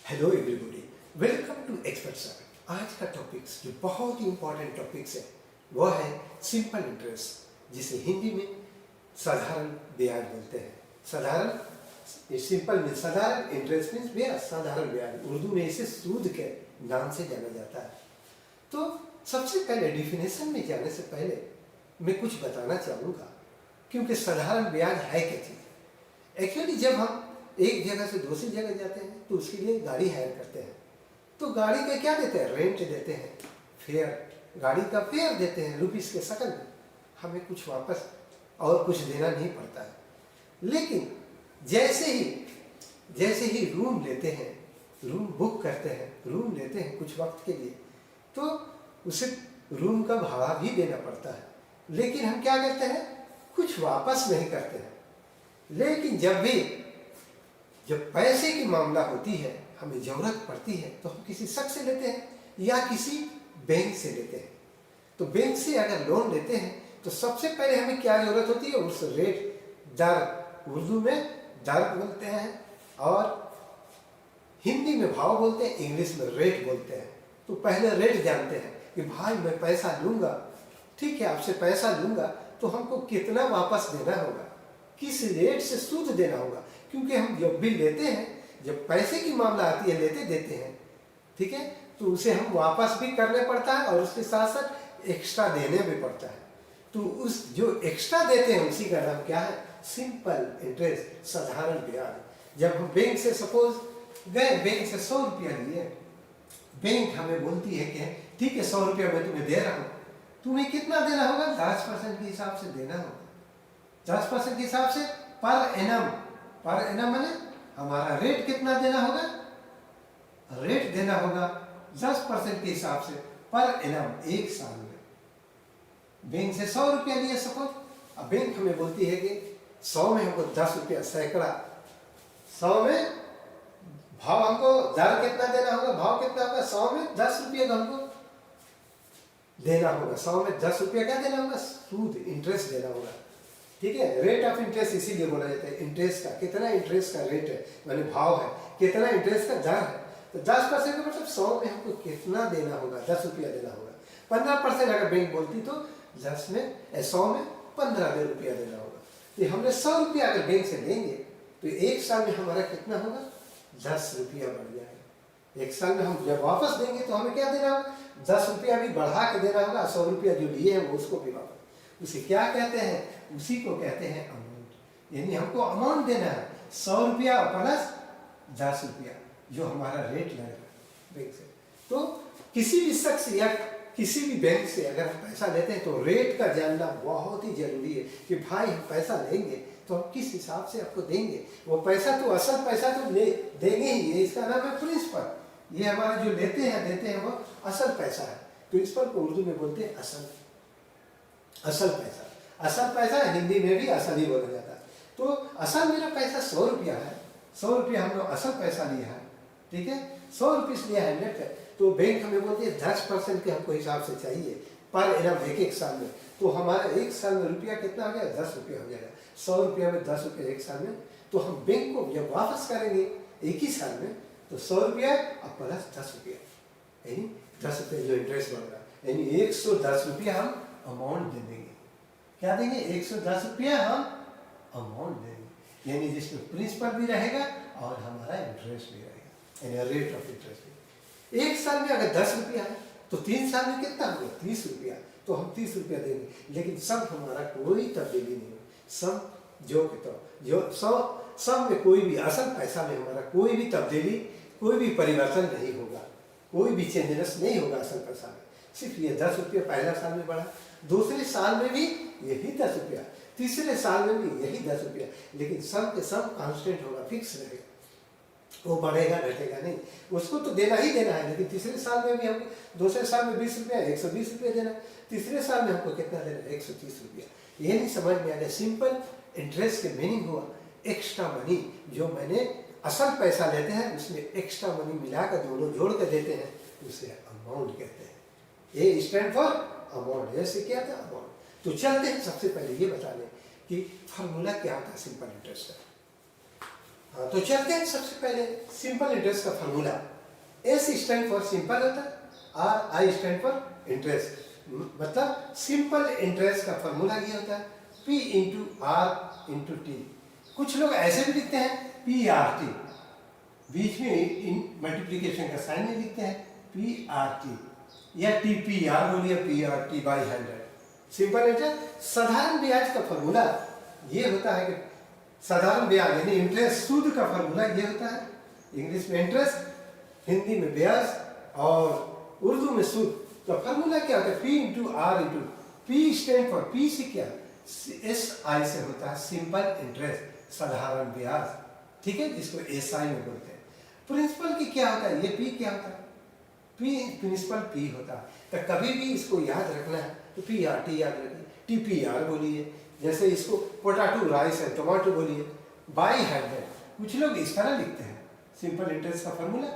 Hello everybody, welcome to expert sir. आज का topics जो बहुत ही इंपॉर्टेंट टॉपिक्स है वह है सिंपल इंटरेस्ट, जिसे हिंदी में साधारण ब्याज बोलते हैं। साधारण सिंपल में साधारण इंटरेस्ट मीन्स ब्याज, साधारण ब्याज। उर्दू में इसे सूद के नाम से जाना जाता है। तो सबसे पहले डिफिनेशन में जाने से पहले मैं कुछ बताना चाहूँगा, क्योंकि साधारण ब्याज है क्या चीज़। एक्चुअली जब हम एक जगह से दूसरी जगह जाते हैं तो उसके लिए गाड़ी हायर करते हैं, तो गाड़ी का क्या देते हैं, रेंट देते हैं, फेयर, गाड़ी का फेयर देते हैं रुपीस के शकल में। हमें कुछ वापस और कुछ देना नहीं पड़ता है। लेकिन जैसे ही रूम लेते हैं, रूम बुक करते हैं, रूम लेते हैं कुछ वक्त के लिए, तो उसे रूम का भाड़ा भी देना पड़ता है। लेकिन हम क्या करते हैं, कुछ वापस नहीं करते हैं। लेकिन जब पैसे की मामला होती है, हमें ज़रूरत पड़ती है, तो हम किसी शख्स से लेते हैं या किसी बैंक से लेते हैं। तो बैंक से अगर लोन लेते हैं तो सबसे पहले हमें क्या ज़रूरत होती है, उस रेट, दर, उर्दू में दर बोलते हैं और हिंदी में भाव बोलते हैं, इंग्लिश में रेट बोलते हैं। तो पहले रेट जानते हैं कि भाई मैं पैसा लूँगा, ठीक है, आपसे पैसा लूँगा तो हमको कितना वापस देना होगा, किस रेट से सूद देना होगा। क्योंकि हम जब भी लेते हैं, जब पैसे की मामला आती है, लेते देते हैं, ठीक है, तो उसे हम वापस भी करने पड़ता है और उसके साथ साथ एक्स्ट्रा देने भी पड़ता है। तो उस जो एक्स्ट्रा देते हैं उसी का नाम क्या है, सिंपल इंटरेस्ट, साधारण ब्याज। जब हम बैंक से सपोज गए, बैंक से 100 रुपया लिए, बैंक हमें बोलती है कि ठीक है 100 रुपया मैं तुम्हें दे रहा हूँ, तुम्हें कितना देना होगा, 10% के हिसाब से देना होगा। 10% के हिसाब से पर एनम माने हमारा रेट कितना देना होगा, रेट देना होगा 10% के हिसाब से पर एनम, एक साल में। बैंक से 100 रुपया लिए सपोज, अब बैंक हमें बोलती है कि 100 में हमको 10 रुपया, सैकड़ा 100 में भाव, हमको दर कितना देना होगा, भाव कितना होगा, 100 में 10 रुपया हमको देना होगा। 100 में 10 रुपया क्या देना होगा, सूद, इंटरेस्ट देना होगा, ठीक है। रेट ऑफ इंटरेस्ट इसीलिए बोला जाता है, इंटरेस्ट का कितना, इंटरेस्ट का रेट है माने भाव है, कितना इंटरेस्ट का दर है। तो 10% का मतलब 100 में हमको कितना देना होगा, 10 रुपया देना होगा। 15% अगर बैंक बोलती तो 100 में 15 रुपया देना होगा। तो हमने 100 रुपया अगर बैंक से लेंगे तो एक साल में हमारा कितना होगा, 10 रुपया बढ़ जाएगा। एक साल में हम जब वापस देंगे तो हमें क्या देना होगा, 10 रुपया भी बढ़ा के देना होगा। 100 रुपया जो लिए हैं वो उसको भी वापस, उसे क्या कहते हैं, उसी को कहते हैं अमाउंट। यानी हमको अमाउंट देना है 100 रुपया प्लस 10 रुपया, जो हमारा रेट लगेगा बैंक से। तो किसी भी शख्स या किसी भी बैंक से अगर हम पैसा लेते हैं तो रेट का जानना बहुत ही जरूरी है कि भाई हम पैसा लेंगे तो हम किस हिसाब से आपको देंगे। वो पैसा तो असल पैसा तो ले देंगे ही, ये इसका नाम है प्रिंसिपल। ये हमारा जो लेते हैं वो असल पैसा है। प्रिंसिपल को उर्दू में बोलते हैं असल पैसा। असल पैसा हिंदी में भी असल ही बोला जाता है। तो असल मेरा पैसा 100 रुपया है, 100 रुपया हम लोग असल पैसा लिया है, ठीक है, 100 रुपये लिया है नेट है। तो बैंक हमें बोलती है 10% के हमको हिसाब से चाहिए पर एनम, एक साल में। तो हमारा एक साल में रुपया कितना हो गया, 10 रुपया हो जाएगा। 100 रुपया में 10 रुपया एक साल में। तो हम बैंक को जब वापस करेंगे एक ही साल में तो 100 रुपया और प्लस 10 रुपया, यानी 10 रुपये जो इंटरेस्ट बढ़ रहा है, यानी 110 रुपया हम अमाउंट दे देंगे। क्या देंगे, 110 रुपया हम अमाउंट देंगे, यानी जिसमें प्रिंसिपल भी रहेगा और हमारा इंटरेस्ट भी रहेगा, यानी रेट ऑफ इंटरेस्ट भी। एक साल में अगर 10 रुपया है तो 3 साल में कितना होगा, 30 रुपया। तो हम 30 रुपया देंगे, लेकिन सब हमारा कोई तब्दीली नहीं होगी। सब सब में कोई भी असल पैसा में हमारा कोई भी तब्दीली, कोई भी परिवर्तन नहीं होगा, कोई भी चेंजेस नहीं होगा असल पैसा में। सिर्फ ये 10 रुपया पहला साल में बढ़ा, दूसरे साल में भी यही 10 रुपया, तीसरे साल में भी यही 10 रुपया, लेकिन सब के सब कांस्टेंट होगा, फिक्स रहेगा, वो बढ़ेगा घटेगा नहीं। उसको तो देना ही देना है, लेकिन तीसरे साल में भी हमको, दूसरे साल में 20 रुपया, 120 रुपया देना, तीसरे साल में हमको कितना देना, 130 रुपया। ये नहीं समझ में आ गया। सिंपल इंटरेस्ट के मीनिंग हुआ एक्स्ट्रा मनी, जो मैंने असल पैसा लेते हैं उसमें एक्स्ट्रा मनी मिलाकर दोनों जोड़ कर देते हैं, उसे अमाउंट कहते हैं। ए स्टैंड फॉर अमाउंट, ऐसे क्या था, अमाउंट। तो चलते हैं, सबसे पहले ये बता लें कि फार्मूला क्या होता है सिंपल इंटरेस्ट का। हाँ, तो चलते हैं सबसे पहले सिंपल इंटरेस्ट का formula. S stand for simple होता है, R I stand for interest. मतलब सिंपल इंटरेस्ट का फॉर्मूला ये होता है P into R into T. कुछ लोग ऐसे भी लिखते हैं पी आर टी, बीच में इन मल्टीप्लीकेशन का साइन नहीं लिखते हैं पी आर टी, या टी पी आर बोलिए P R T by 100। Simple interest साधारण ब्याज का फॉर्मूला ये होता है कि साधारण ब्याज यानी इंटरेस्ट सूद का फॉर्मूला ये होता है, इंग्लिश में इंटरेस्ट, हिंदी में ब्याज और उर्दू में सूद। तो फॉर्मूला क्या होता है P into R into P stand for P से क्या एस आई से होता है सिंपल इंटरेस्ट साधारण ब्याज, ठीक है, जिसको एस आई में बोलते हैं। प्रिंसिपल की क्या होता है, ये पी क्या होता है, पी प्रिंसिपल पी होता है। तो कभी भी इसको याद रखना है तो पी आर टी याद रखिए, टी पी आर बोलिए, जैसे इसको पोटैटो राइस है टमाटो बोलिए बाई 100। कुछ लोग इस तरह लिखते हैं सिंपल इंटरेस्ट का फॉर्मूला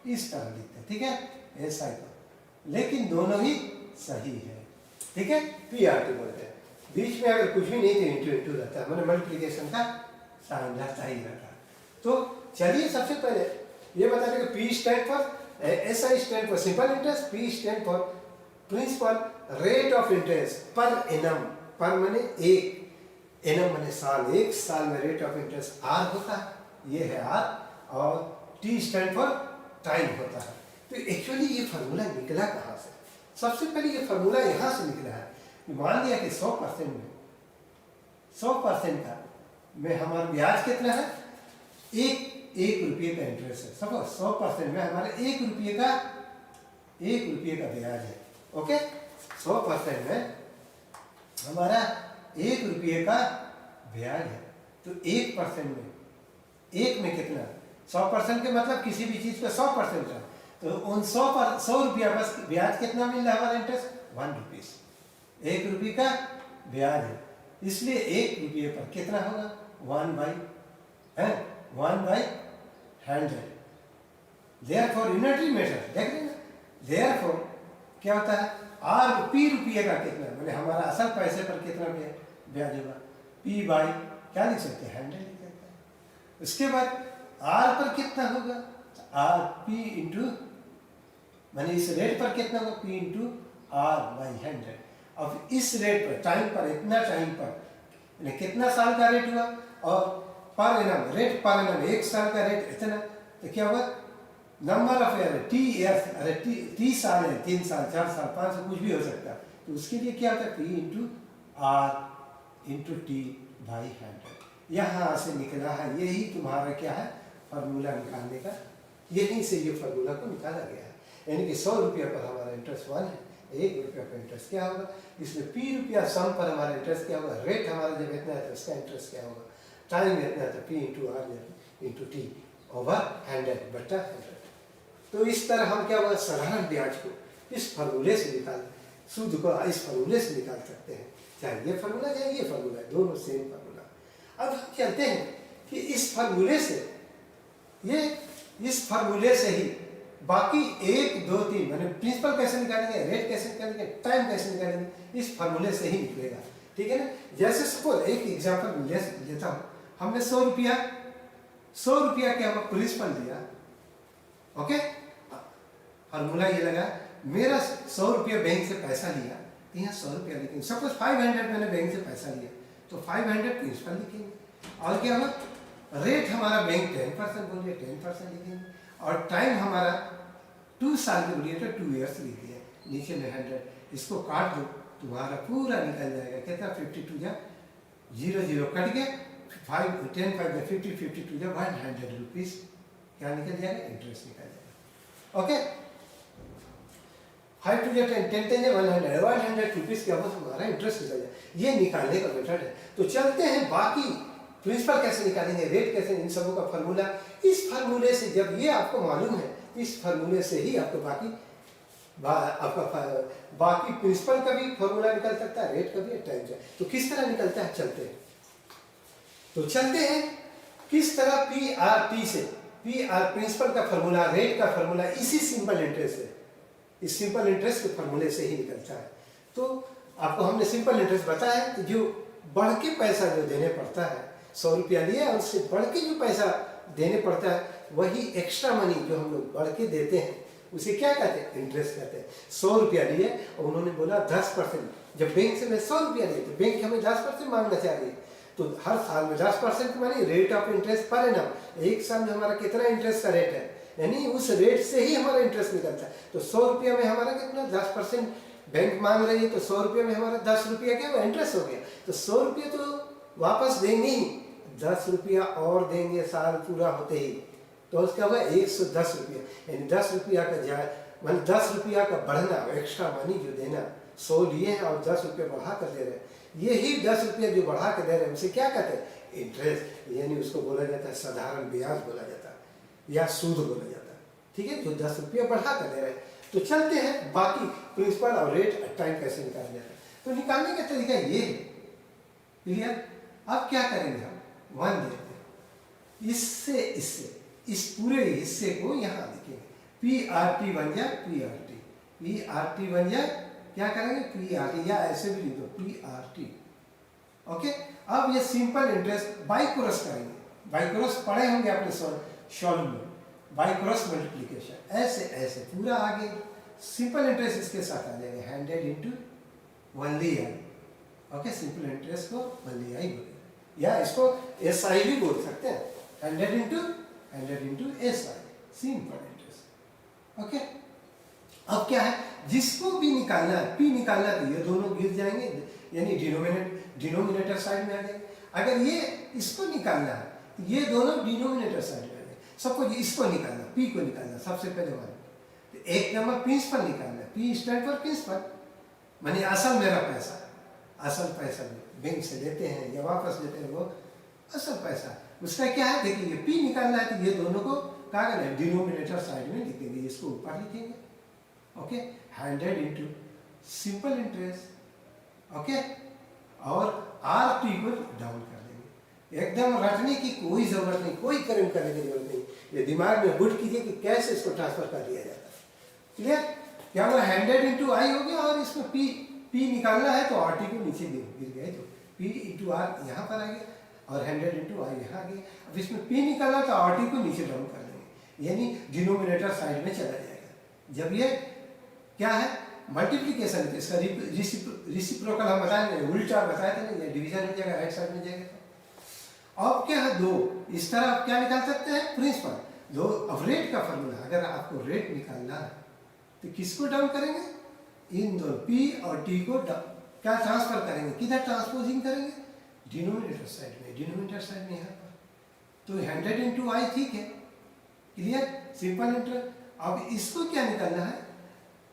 इस तरह लिखते हैं, ठीक है, एस आई का, लेकिन दोनों ही सही है, ठीक है, पी आर टी बोलते हैं। बीच में अगर कुछ भी नहीं तो इंटू इंटू रहता है, मतलब मल्टीप्लिकेशन का साइन रहता ही रहता है। तो चलिए सबसे पहले ये बता दें कि P stand for S I stand for simple interest, P stand for principal rate of interest per annum, पर मैंने एक, एनम मैंने साल, एक साल में रेट ऑफ इंटरेस्ट आर होता है, ये है आर, और टी स्टैंड फॉर टाइम होता है। तो एक्चुअली ये फार्मूला निकला कहाँ से? सबसे पहले ये फार्मूला यहाँ से निकला है। मान लिया कि 100% में 100% का में हमारा ब्याज कितना है, एक रुपये का इंटरेस्ट है। सपोज 100% में हमारे एक रुपये का ब्याज है, ओके। 100% में हमारा 1 रुपये का ब्याज है, तो 1% में, एक में कितना, 100% के मतलब किसी भी चीज का 100% का, तो उन 100 रुपया बस ब्याज कितना मिल रहा है हमारा इंटरेस्ट 1 रुपीज, 1 रुपये का ब्याज है, इसलिए 1 रुपये पर कितना होगा 1/100। देयरफॉर यूनिटरी मेथड देख लेना, देयरफॉर क्या होता है आर पी रुपये का कितना, मैंने हमारा असल पैसे पर कितना ब्याज होगा, पी बाई क्या लिख सकते हैं 100 लिख सकते हैं। उसके बाद आर पर कितना होगा, आर पी इंटू, मैंने इस रेट पर कितना होगा पी इंटू आर बाई 100। अब इस रेट पर टाइम पर, इतना टाइम पर कितना साल का रेट हुआ, और per annum rate, per annum 1 साल का रेट इतना, तो क्या हुआ number of year, T years, अरे 30 साल है, 3 साल 4 साल 5 साल कुछ भी हो सकता है, तो उसके लिए क्या होता है P into R into T by 100। यहाँ से निकला है, यही तुम्हारा क्या है फार्मूला निकालने का, यहीं से ये फार्मूला को निकाला गया है। यानी कि 100 रुपया पर हमारा इंटरेस्ट 1 है, 1 रुपया पर इंटरेस्ट क्या होगा, इसमें पी रुपया सम पर हमारा इंटरेस्ट क्या होगा, रेट हमारा जब इतना है तो इसका इंटरेस्ट क्या होगा, टाइम इतना है तो P into R into T over 100/100। तो इस तरह हम क्या होगा साधारण ब्याज को इस फार्मूले से निकाल, सूद को इस फार्मूले से निकाल सकते हैं, चाहे ये फार्मूला चाहे ये फार्मूला, दोनों सेम फार्मूला। अब हम चलते हैं कि इस फार्मूले से, ये इस फार्मूले से ही बाकी 1 2 3 मैंने प्रिंसिपल कैसे निकालेंगे, रेट कैसे निकालेंगे, टाइम कैसे निकालेंगे, इस फार्मूले से ही निकलेगा, ठीक है ना। जैसे सपोज एक एग्जांपल लेता हूँ, हमने 100 रुपया क्या हुआ प्रिंसिपल दिया, ओके, फार्मूला ये लगा, मेरा 100 रुपया बैंक से पैसा लिया, यहाँ 100 रुपया लिखेंगे, सपोज 500 मैंने बैंक से पैसा लिया तो 500 प्रिंसिपल लिखेंगे, और क्या हुआ रेट हमारा बैंक 10% बोलिए 10% लिखेंगे, और टाइम हमारा 2 साल के बोलिए तो 2 ईयर्स लिख दिया, नीचे में 100, इसको काट दो तुम्हारा पूरा निकल जाएगा, कितना 52 या 0 कट के 5 10 5 50 52 या 100 रुपीज क्या निकल जाएगा, इंटरेस्ट निकल जाएगा, ओके। 5 2 10 10 10 100 रुपीज क्या होगा हमारा इंटरेस्ट निकल जाएगा, ये निकालने का मेथड है। तो चलते हैं बाकी प्रिंसिपल कैसे निकालेंगे, रेट कैसे, इन सबों का फार्मूला, इस फार्मूले से जब ये आपको मालूम है, इस फार्मूले से ही आपको बाकी प्रिंसिपल का भी फार्मूला निकल सकता है, रेट का भी, टाइम का। तो किस तरह निकलता है चलते हैं, तो चलते हैं किस तरह पी आर टी से, पी आर प्रिंसिपल का फार्मूला, रेट का फार्मूला इसी सिंपल इंटरेस्ट से, इस सिंपल इंटरेस्ट के फार्मूले से ही निकलता है। तो आपको हमने सिंपल इंटरेस्ट बताया कि जो बढ़ के पैसा जो देने पड़ता है, 100 रुपया लिया और उससे बढ़ के जो पैसा देने पड़ता है, वही एक्स्ट्रा मनी जो हम लोग बढ़ के देते हैं उसे क्या कहते हैं? इंटरेस्ट कहते हैं। 100 रुपया लिए और उन्होंने बोला 10%। जब बैंक से मैं 100 रुपया लिए तो बैंक हमें 10% मांगना चाहिए, तो हर साल में 10% मानी rate of interest per annum. एक साल में हमारा कितना इंटरेस्ट का रेट है, यानी उस रेट से ही हमारा इंटरेस्ट निकलता है। तो 100 रुपया में हमारा कितना 10% बैंक मांग रही है, तो 100 रुपये में हमारा 10 रुपया क्या हुआ? इंटरेस्ट हो गया। तो 100 रुपये तो वापस देंगे ही, 10 रुपया और देंगे साल पूरा होते ही, तो उसका हुआ 110 रुपया। यानी 10 रुपया का मान 10 रुपया का बढ़ना, एक्स्ट्रा मनी जो देना, 100 लिए हैं और 10 रुपये बढ़ा कर दे रहे हैं, यही 10 रुपये जो बढ़ा के दे रहे हैं उसे क्या कहते हैं? इंटरेस्ट। यानी उसको बोला जाता है साधारण ब्याज बोला जाता है या सूद बोला जाता है, ठीक है, जो 10 रुपये बढ़ा कर दे रहे हैं। तो चलते हैं बाकी प्रिंसिपल और रेट टाइम कैसे निकाला जाता है। तो निकालने का तरीका ये है, क्लियर। अब क्या करेंगे हम 1 देते हैं, इससे इस पूरे हिस्से को यहाँ लिखेंगे, PRT बन जाए PRT बन जाए, क्या करेंगे? PRT, या ऐसे भी लिख दो PRT। ओके, अब ये सिंपल इंटरेस्ट बाई क्रॉस करेंगे, बाई क्रॉस पढ़े होंगे अपने सॉल्व में, बाई क्रॉस मल्टीप्लीकेशन, ऐसे पूरा आगे सिंपल इंटरेस्ट इसके साथ आ जाएगा 100 इंटू 1 ओके, सिंपल इंटरेस्ट को 1 बोलेंगे, या इसको SI भी बोल सकते हैं, 100 into SI, simple interest. Okay, अब क्या है, जिसको भी निकालना है, P निकालना है, तो ये दोनों गिर जाएंगे, यानी डिनोमिनेटर साइड में आ जाएंगे। अगर ये इसको निकालना है तो ये दोनों डिनोमिनेटर साइड में आ जाएंगे। सबको इसको निकालना, P को निकालना सबसे पहले वाला, तो एक नंबर प्रिंसिपल निकालना, P स्टैंड फॉर प्रिंसिपल, माने असल मेरा पैसा, असल पैसा बैंक से लेते हैं या वापस लेते हैं वो असल पैसा, उसका क्या है देखिए, P निकालना है तो ये दोनों को क्या करना है? डिनोमिनेटर साइड में लिख देंगे, इसको ऊपर लिखेंगे। Okay, 100 into simple interest, okay, और RT को डाउन कर देंगे। एकदम रटने की कोई जरूरत नहीं, कोई करंट करने की जरूरत नहीं, ये दिमाग में गुड कीजिए कि कैसे इसको ट्रांसफर कर दिया जाता है। क्लियर? क्या हुआ? 100 इंटू I हो गया, और इसमें P निकालना है तो RT को नीचे गिर गया, तो P इंटू R यहाँ पर आ गया, और 100 इंटू I यहाँ आ गया। अब इसमें P निकालना तो RT को नीचे डाउन कर देंगे, यानी डिनोमिनेटर साइड में चला जाएगा। जब ये क्या है मल्टीप्लिकेशन, इसका रिसिप्रोकल हम बताएंगे, उल्टा बताए थे ना, डिवीजन हो जाएगा, राइट साइड में जाएगा। तो अब क्या है, 2 इस तरह आप क्या निकाल सकते हैं? प्रिंसिपल 2। अब रेट का फॉर्मूला, अगर आपको रेट निकालना है तो किसको डाउन करेंगे? इन दोनों P और T को क्या ट्रांसफर करेंगे? किधर ट्रांसपोजिंग करेंगे? डिनोमिनेटर साइड में, डिनोमिनेटर साइड में यहाँ पर। तो 100 इंटू I ठीक है, क्लियर, सिंपल इंटरेस्ट। अब इसको क्या निकालना है?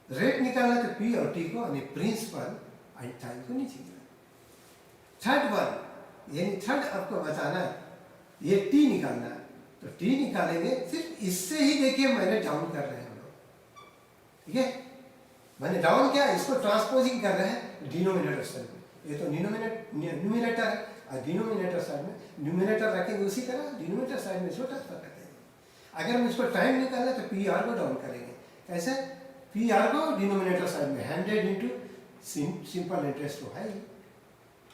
रेट निकालना, तो P और T को, यानी प्रिंसिपल एंड टाइम को नीचे गिरा। थर्ड वन, यानी थर्ड आपको बताना है, ये T निकालना है, तो T निकालेंगे, सिर्फ इससे ही देखिए मैंने डाउन कर रहे हैं हम लोग, ठीक है, मैंने डाउन क्या, इसको ट्रांसपोजिंग कर रहे हैं डिनोमिनेटर साइड में। ये तो न्यूमिनेटर है, और डिनोमिनेटर साइड में न्यूमिनेटर रखेंगे, उसी तरह डिनोमिनेटर साइड में इसको ट्रांसफर कर देंगे। अगर हम इसको टाइम निकालना तो PR को डाउन करेंगे, कैसे? PR को डिनोमिनेटर साइड में 100 इंटू सिंपल इंटरेस्ट तो है ही,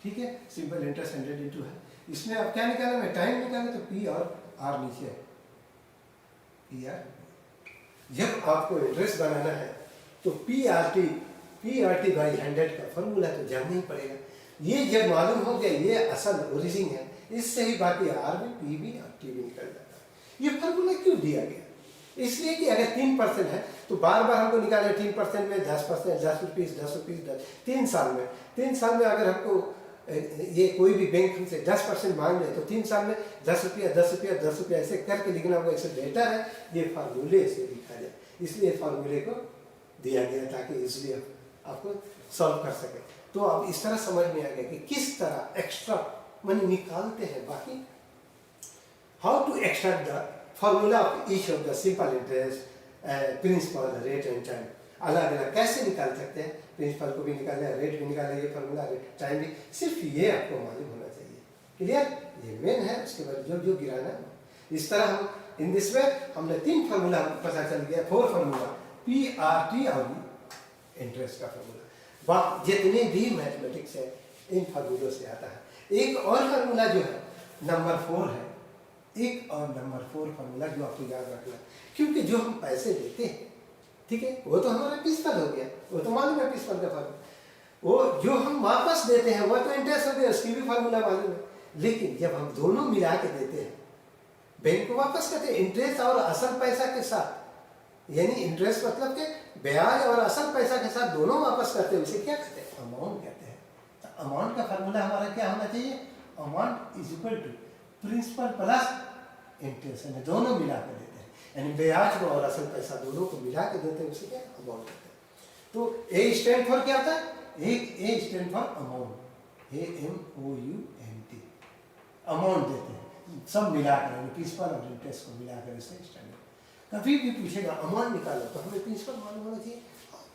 ठीक है, सिंपल इंटरेस्ट 100 इंटू है। इसमें अब क्या निकालना है? टाइम निकालना, तो P और R नीचे है, PR। जब आपको इंटरेस्ट बनाना है तो PRT बाई 100 का फॉर्मूला तो जानना ही पड़ेगा। ये जब मालूम हो गया, ये असल ओरिजिन है, इससे ही बाकी R भी, P भी और T भी निकल जाता है। ये फॉर्मूला क्यों दिया गया? इसलिए कि अगर 3% है तो बार बार हमको निकालना है, 3% में 10%, 10 रुपीज़ 3 साल में, 3 साल में अगर हमको ये कोई भी बैंक हमसे 10% मांग ले, तो 3 साल में 10 रुपया 10 रुपया 10 रुपया ऐसे करके लिखना होगा। इससे बेटर है ये फार्मूले से लिखा जाए, इसलिए फार्मूले को दिया गया ताकि इसलिए आपको सॉल्व कर सके। तो अब इस तरह समझ में आ गया कि किस तरह एक्स्ट्रा मनी निकालते हैं। बाकी how to extract the formula of each of the simple interest, principal, rate and time, अलग अलग कैसे निकाल सकते हैं। प्रिंसिपल को भी निकालना है, रेट भी निकालना है, ये फॉर्मूला, रेट, टाइम भी, सिर्फ ये आपको मालूम होना चाहिए। क्लियर? ये मेन है, उसके बाद जो जो गिराना है। इस तरह हम इन दिस वे हमने 3 फार्मूला पता चल गया, 4 फार्मूला, PRT और इंटरेस्ट का फार्मूला। जितने भी मैथमेटिक्स है इन फार्मूलों से आता है। एक और फार्मूला जो है नंबर 4 है, एक और नंबर 4 फार्मूला जो आपको याद रखना, क्योंकि जो हम पैसे देते हैं, ठीक है, वो तो हमारा प्रिंसिपल हो गया, वो तो मालूम है प्रिंसिपल का फार्मूला। वो जो हम वापस देते हैं वो तो इंटरेस्ट हो गया, उसकी भी फार्मूला मालूम है। लेकिन जब हम दोनों मिला के देते हैं, बैंक को वापस करते हैं इंटरेस्ट और असल पैसा के साथ, यानी इंटरेस्ट मतलब के ब्याज और असल पैसा के साथ दोनों वापस करते हैं, उसे क्या कहते हैं? अमाउंट कहते हैं। तो अमाउंट का फार्मूला हमारा क्या होना चाहिए? Amount is equal to principal plus interest, यानी दोनों मिला के देते हैं, यानी ब्याज को और असल पैसा दोनों को मिला के देते हैं, उसे क्या अमाउंट कहते हैं। तो ए स्टैंड फॉर क्या होता है? एक A stand for amount, AMOUNT, amount देते हैं सब मिलाकर, प्रिंसिपल और इंटरेस्ट को मिलाकर इसे स्टैंड। कभी भी पूछेगा अमाउंट निकालो तो हमें प्रिंसिपल मालूम होना चाहिए,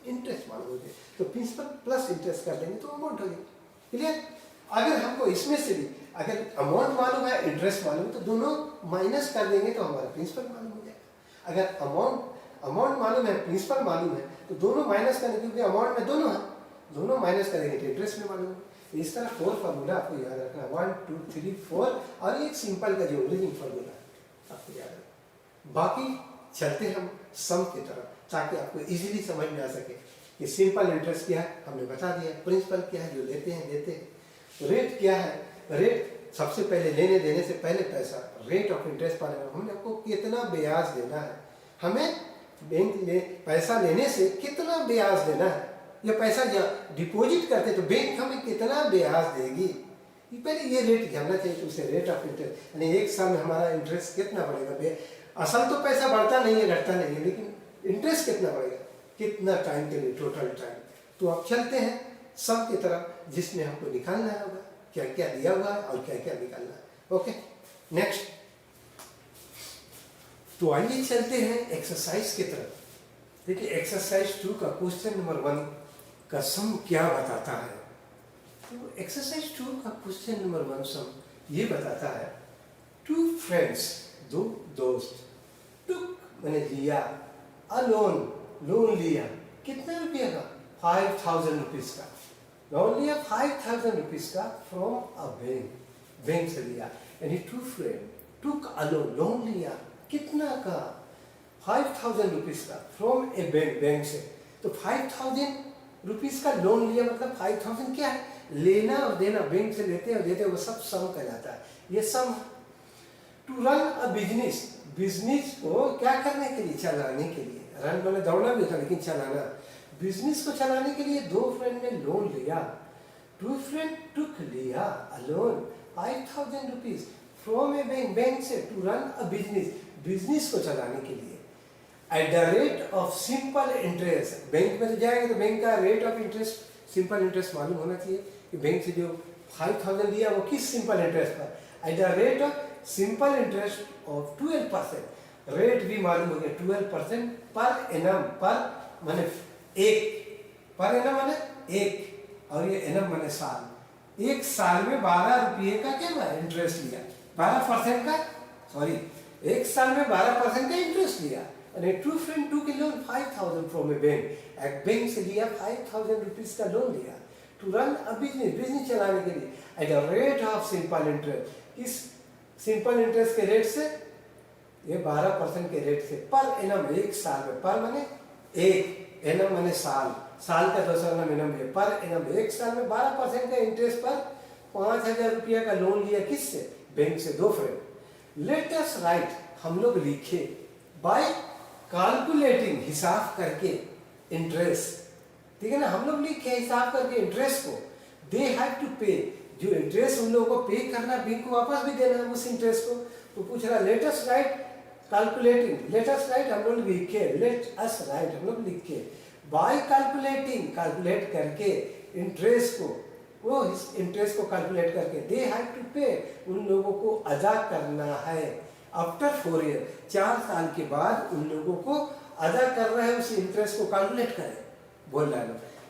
इंटरेस्ट मालूम होना चाहिए, तो प्रिंसिपल प्लस इंटरेस्ट कर लेंगे तो अमाउंट हो जाएगी। क्लियर? अगर हमको इसमें से भी अगर अमाउंट मालूम है, इंटरेस्ट मालूम है, तो दोनों माइनस कर देंगे तो हमारा प्रिंसिपल मालूम हो जाएगा। अगर अमाउंट मालूम है, प्रिंसिपल मालूम है, तो दोनों माइनस करेंगे, क्योंकि अमाउंट में दोनों है, दोनों माइनस करेंगे तो इंटरेस्ट में मालूम है। इस तरह 4 फार्मूला आपको याद रखना, 1 2 3 4, और एक सिंपल का जो ओरिजिन फार्मूला है आपको याद रखना। बाकी चलते हम सम की तरफ, ताकि आपको इजीली समझ में आ सके कि सिंपल इंटरेस्ट क्या है हमने बता दिया, प्रिंसिपल क्या है जो लेते हैं देते हैं, रेट क्या है, रेट सबसे पहले लेने देने से पहले पैसा, रेट ऑफ इंटरेस्ट पाने में हमने आपको कितना ब्याज देना है, हमें बैंक ले पैसा लेने से कितना ब्याज देना है, या पैसा डिपॉजिट करते तो बैंक हमें कितना ब्याज देगी, ये पहले ये रेट जानना चाहिए। तो उसे रेट ऑफ इंटरेस्ट, यानी एक साल में हमारा इंटरेस्ट कितना बढ़ेगा, असल तो पैसा बढ़ता नहीं है घटता नहीं है, लेकिन इंटरेस्ट कितना बढ़ेगा, कितना टाइम के लिए, टोटल टाइम। तो अब चलते हैं सम की तरफ, जिसमें हमको निकालना होगा क्या क्या दिया हुआ है और क्या क्या निकालना है। Okay, next. तो आइए चलते हैं एक्सरसाइज की तरफ। देखिए एक्सरसाइज 2 का क्वेश्चन नंबर 1 का सम क्या बताता है। तो एक्सरसाइज 2 का क्वेश्चन नंबर 1 सम ये बताता है, 2 फ्रेंड्स, 2 दोस्त, टुक मैंने लिया, अलोन लोन लिया, कितने रुपये का? 5000 रुपीज का लोन लिया, 5000 रुपीज का फ्रॉम अ बैंक, बैंक से लिया। यानी 2 फ्रेंड टुक अलोन, लोन लिया, कितना का? 5000 रुपीज का फ्रॉम ए बैंक, बैंक से। तो 5000 रुपीज का लोन लिया, मतलब 5000 क्या है? लेना और देना, बैंक से लेते और देते, वो सब सम कहलाता है, ये sum. To run a business, business को क्या करने के लिए? चलाने के लिए। रन मैंने दौड़ना भी होता, लेकिन चलाना। बिजनेस को चलाने के लिए 2 फ्रेंड ने लोन लिया, 2 फ्रेंड टुक लिया a loan 5000 rupees from a bank, bank से, to run a business, business को चलाने के लिए, at the rate of simple interest. Bank में तो जाएंगे तो बैंक का rate of interest, simple interest मालूम होना चाहिए कि बैंक से जो 5000 लिया वो किस सिंपल इंटरेस्ट पर, eight the rate of simple interest of 12%। Rate भी मालूम हो गया 12% पर एनम, पर माने एक, पर एनम माने एक, और ये एनम माने साल। एक साल में 12 रुपये का क्या इंटरेस्ट लिया, 12% का, सॉरी, एक साल में 12% का इंटरेस्ट लिया। यानी 2 friend took loan 5000 from a bank, एक बैंक से लिया 5000 रुपीज का लोन लिया, to run a business, business चलाने के लिए, at the rate of simple interest, इस सिंपल इंटरेस्ट के रेट से, ये 12% के रेट से, पर एनम, एक साल में, पर माने एक, एनम माने साल, साल का दूसरा नाम एनम है, पर एनम, एक साल में 12% का इंटरेस्ट पर 5000 रुपया का लोन लिया, किससे? बैंक से, 2 फ्रेंड। लेट अस राइट, हम लोग लिखे, बाय कैलकुलेटिंग, हिसाब करके, इंटरेस्ट, ठीक है ना, हम लोग लिखे हिसाब करके इंटरेस्ट को, दे हैव टू पे, जो इंटरेस्ट उन लोगों को पे करना, बैंक को वापस भी देना है उस इंटरेस्ट को। तो पूछ रहा let us right calculating, late us write, हम लोग लिखे, लेट अस राइट, हम लोग लिखे, बाय कैलकुलेटिंग, कैलकुलेट करके इंटरेस्ट को, वो इंटरेस्ट को कैलकुलेट करके, दे हैव टू पे, उन लोगों को अदा करना है, आफ्टर 4 ईयर, 4 साल के बाद उन लोगों को अदा कर रहे हैं, उस इंटरेस्ट को कैलकुलेट करें, बोल रहा है।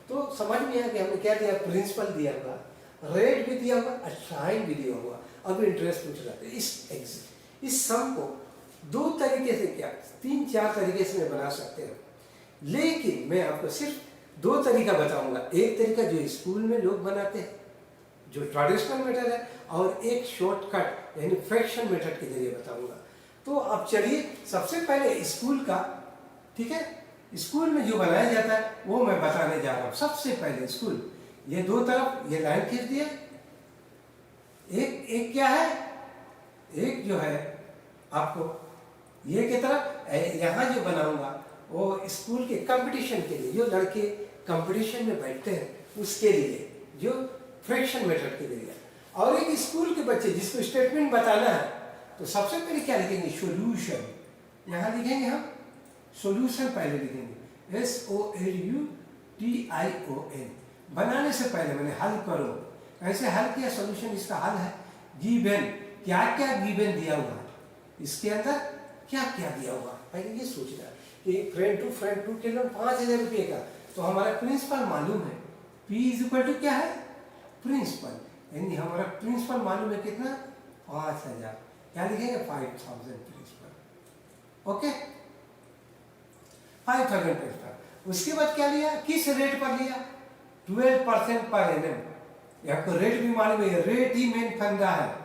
तो समझ में आया कि हमने क्या दिया, प्रिंसिपल दिया हुआ, रेट भी दिया हुआ, असाइन भी दिया हुआ, अब इंटरेस्ट पूछ रहा है। इस सम को 2 तरीके से, क्या 3-4 तरीके से मैं बना सकते हैं, लेकिन मैं आपको सिर्फ 2 तरीका बताऊंगा। एक तरीका जो स्कूल में लोग बनाते हैं, जो ट्रेडिशनल मेथड है, और एक शॉर्टकट यानी फ्रैक्शन मेथड के जरिए बताऊंगा। तो अब चलिए सबसे पहले स्कूल का, ठीक है, स्कूल में जो बनाया जाता है वो मैं बताने जा रहा हूँ। सबसे पहले स्कूल, ये दो तरफ ये लाइन खींच दिया, एक क्या है, एक जो है आपको ये की तरफ यहाँ जो बनाऊंगा वो स्कूल के कंपटीशन के लिए, जो लड़के कंपटीशन में बैठते हैं उसके लिए, जो फ्रैक्शन मेथड के लिए। और एक स्कूल के बच्चे जिसको स्टेटमेंट बताना है, तो सबसे पहले क्या लिखेंगे, सॉल्यूशन। यहाँ लिखेंगे हम सॉल्यूशन, पहले लिखेंगे SOLUTION। बनाने से पहले मैंने हल करो, कैसे हल किया, सॉल्यूशन इसका हल है। गिवन, क्या क्या गिवन दिया हुआ है, इसके अंदर क्या क्या दिया हुआ, पहले ये सोचना है कि फ्रेंड टू के लोन 5,000 रुपये का, तो हमारा प्रिंसिपल मालूम है, P इज इक्वल टू क्या है, प्रिंसिपल, यानी हमारा प्रिंसिपल मालूम है कितना, 5,000। क्या लिखेंगे, 5,000 प्रिंसिपल, ओके, 5,000 प्रिंसिपल। उसके बाद क्या लिया, किस रेट पर लिया, 12% पर एनम। आपको रेट भी मालूम है, रेट ही मेन फंडा है,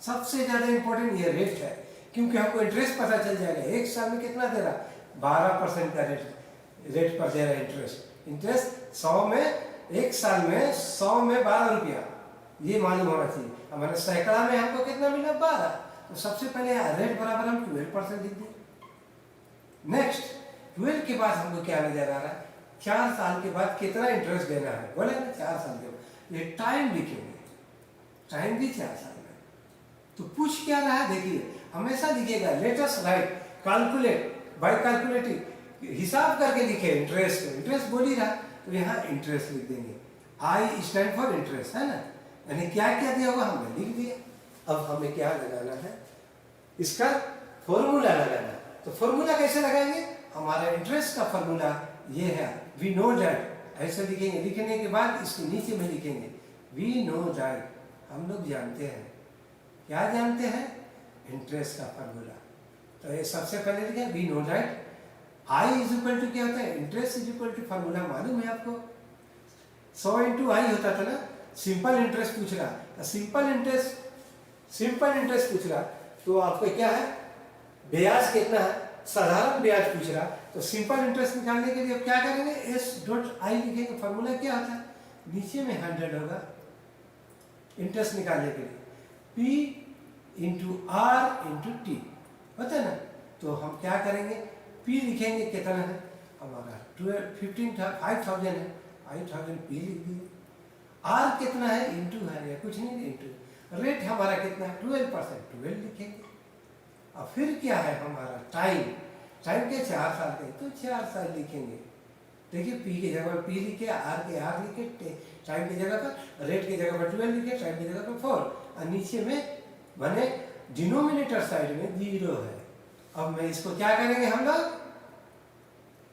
सबसे ज्यादा इंपॉर्टेंट ये रेट है, क्योंकि हमको इंटरेस्ट पता चल जाएगा। एक साल में कितना दे रहा, 12% का रेट पर दे रहा है इंटरेस्ट। इंटरेस्ट 100 में, एक साल में 100 में 12 रुपया, ये मालूम होना चाहिए। हमारे सैकड़ा में हमको कितना मिला, 12। तो सबसे पहले रेट बराबर हम 12% लिख दें। नेक्स्ट 12 के बाद हमको क्या नजर आ रहा है, 4 साल के बाद कितना इंटरेस्ट देना है, बोले ना 4 साल के बाद। ये टाइम लिखेंगे, टाइम भी 4 साल में। तो पूछ क्या रहा है, देखिए हमेशा लिखिएगा, late us right, calculate bye calculating, हिसाब करके लिखे इंटरेस्ट को, इंटरेस्ट बोल ही रहा, तो यहाँ इंटरेस्ट लिख देंगे। आई स्टैंड फॉर इंटरेस्ट, है ना, यानी क्या क्या दिया होगा हमने लिख दिया। अब हमें क्या लगाना है, इसका फॉर्मूला लगाना है। तो फॉर्मूला कैसे लगाएंगे, हमारा इंटरेस्ट का फॉर्मूला ये है, वी नो दैट, ऐसे लिखेंगे। लिखने के बाद इसके नीचे में लिखेंगे वी नो दैट, हम लोग जानते हैं, क्या जानते हैं, इंटरेस्ट का फॉर्मूला। तो ये सबसे पहले लिखें we know that I is equal to क्या होता है, interest is equal to, formula मालूम है आपको, 100 इंटू आई होता था ना। सिंपल इंटरेस्ट पूछ रहा, तो सिंपल इंटरेस्ट पूछ रहा, तो आपको क्या है, ब्याज कितना है, साधारण ब्याज पूछ रहा, तो सिंपल इंटरेस्ट निकालने के लिए क्या करेंगे, एस डॉट आई लिखेंगे। फॉर्मूला क्या होता है, नीचे में 100 होगा इंटरेस्ट निकालने के लिए, P into R into T होता है ना। तो हम क्या करेंगे, P लिखेंगे कितना है हमारा 5,000 है, 5,000 P लिख दिए। R कितना है, इंटू है या कुछ नहीं, इंटू। रेट हमारा कितना है, 12%, 12 लिखेंगे। और फिर क्या है हमारा टाइम, टाइम के 4 साल के, तो 4 साल लिखेंगे। देखिए P की जगह पर P लिखे, R के R लिखे, टाइम की जगह पर, रेट की जगह पर 12 लिखे, टाइम की जगह पर 4, और नीचे में बने डिनोमिनेटर साइड में 0 है। अब मैं इसको क्या करेंगे, हम लोग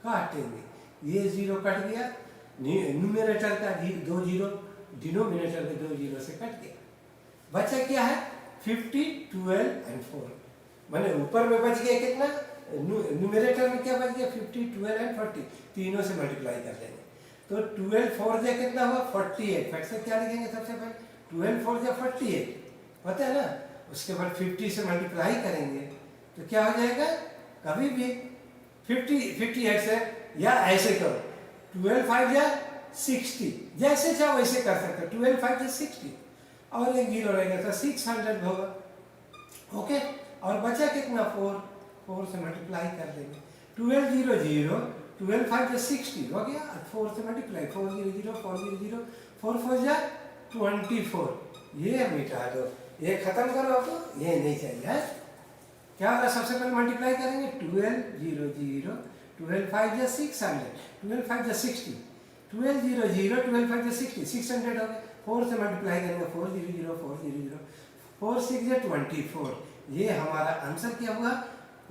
काटेंगे, ये 0 कट गया, न्यूमरेटर का 2 0, डिनोमिनेटर के 2 0 से कट गया, बचा क्या है 50, 12 एंड 4, मैंने ऊपर में बच गया कितना, न्यूमरेटर में क्या बच गया 50, 12 एंड 40, तीनों से मल्टीप्लाई कर देंगे। तो 12 4 जा कितना हुआ 48, फिर से क्या लिखेंगे, सबसे पहले 12 4 जा 48 पता है ना, उसके बाद 50 से मल्टीप्लाई करेंगे तो क्या हो जाएगा, कभी भी 58 से, या ऐसे करो 12 5 या 60, जैसे चाहो वैसे कर सकते हो, 12 5 या 60 और एक 0 रहेगा तो 600 होगा, ओके। और बचा कितना 4 से मल्टीप्लाई कर देंगे, 12 0 0, 12 5 या 60 हो गया, 4 से मल्टीप्लाई 4 0 0, 4 0 0, 4 4 या 24, ये मिटा दो, ये खत्म करो, आपको ये नहीं चाहिए है। क्या होगा, सबसे पहले मल्टीप्लाई करेंगे 12 0 0, 12 5 या 600, 12 5 या 60, 12 0 0, 12 5 या 60, 600 हो गए, 4 से मल्टीप्लाई करेंगे 4 0 0, 4 0 0, 4 6 या 24, ये हमारा आंसर क्या हुआ,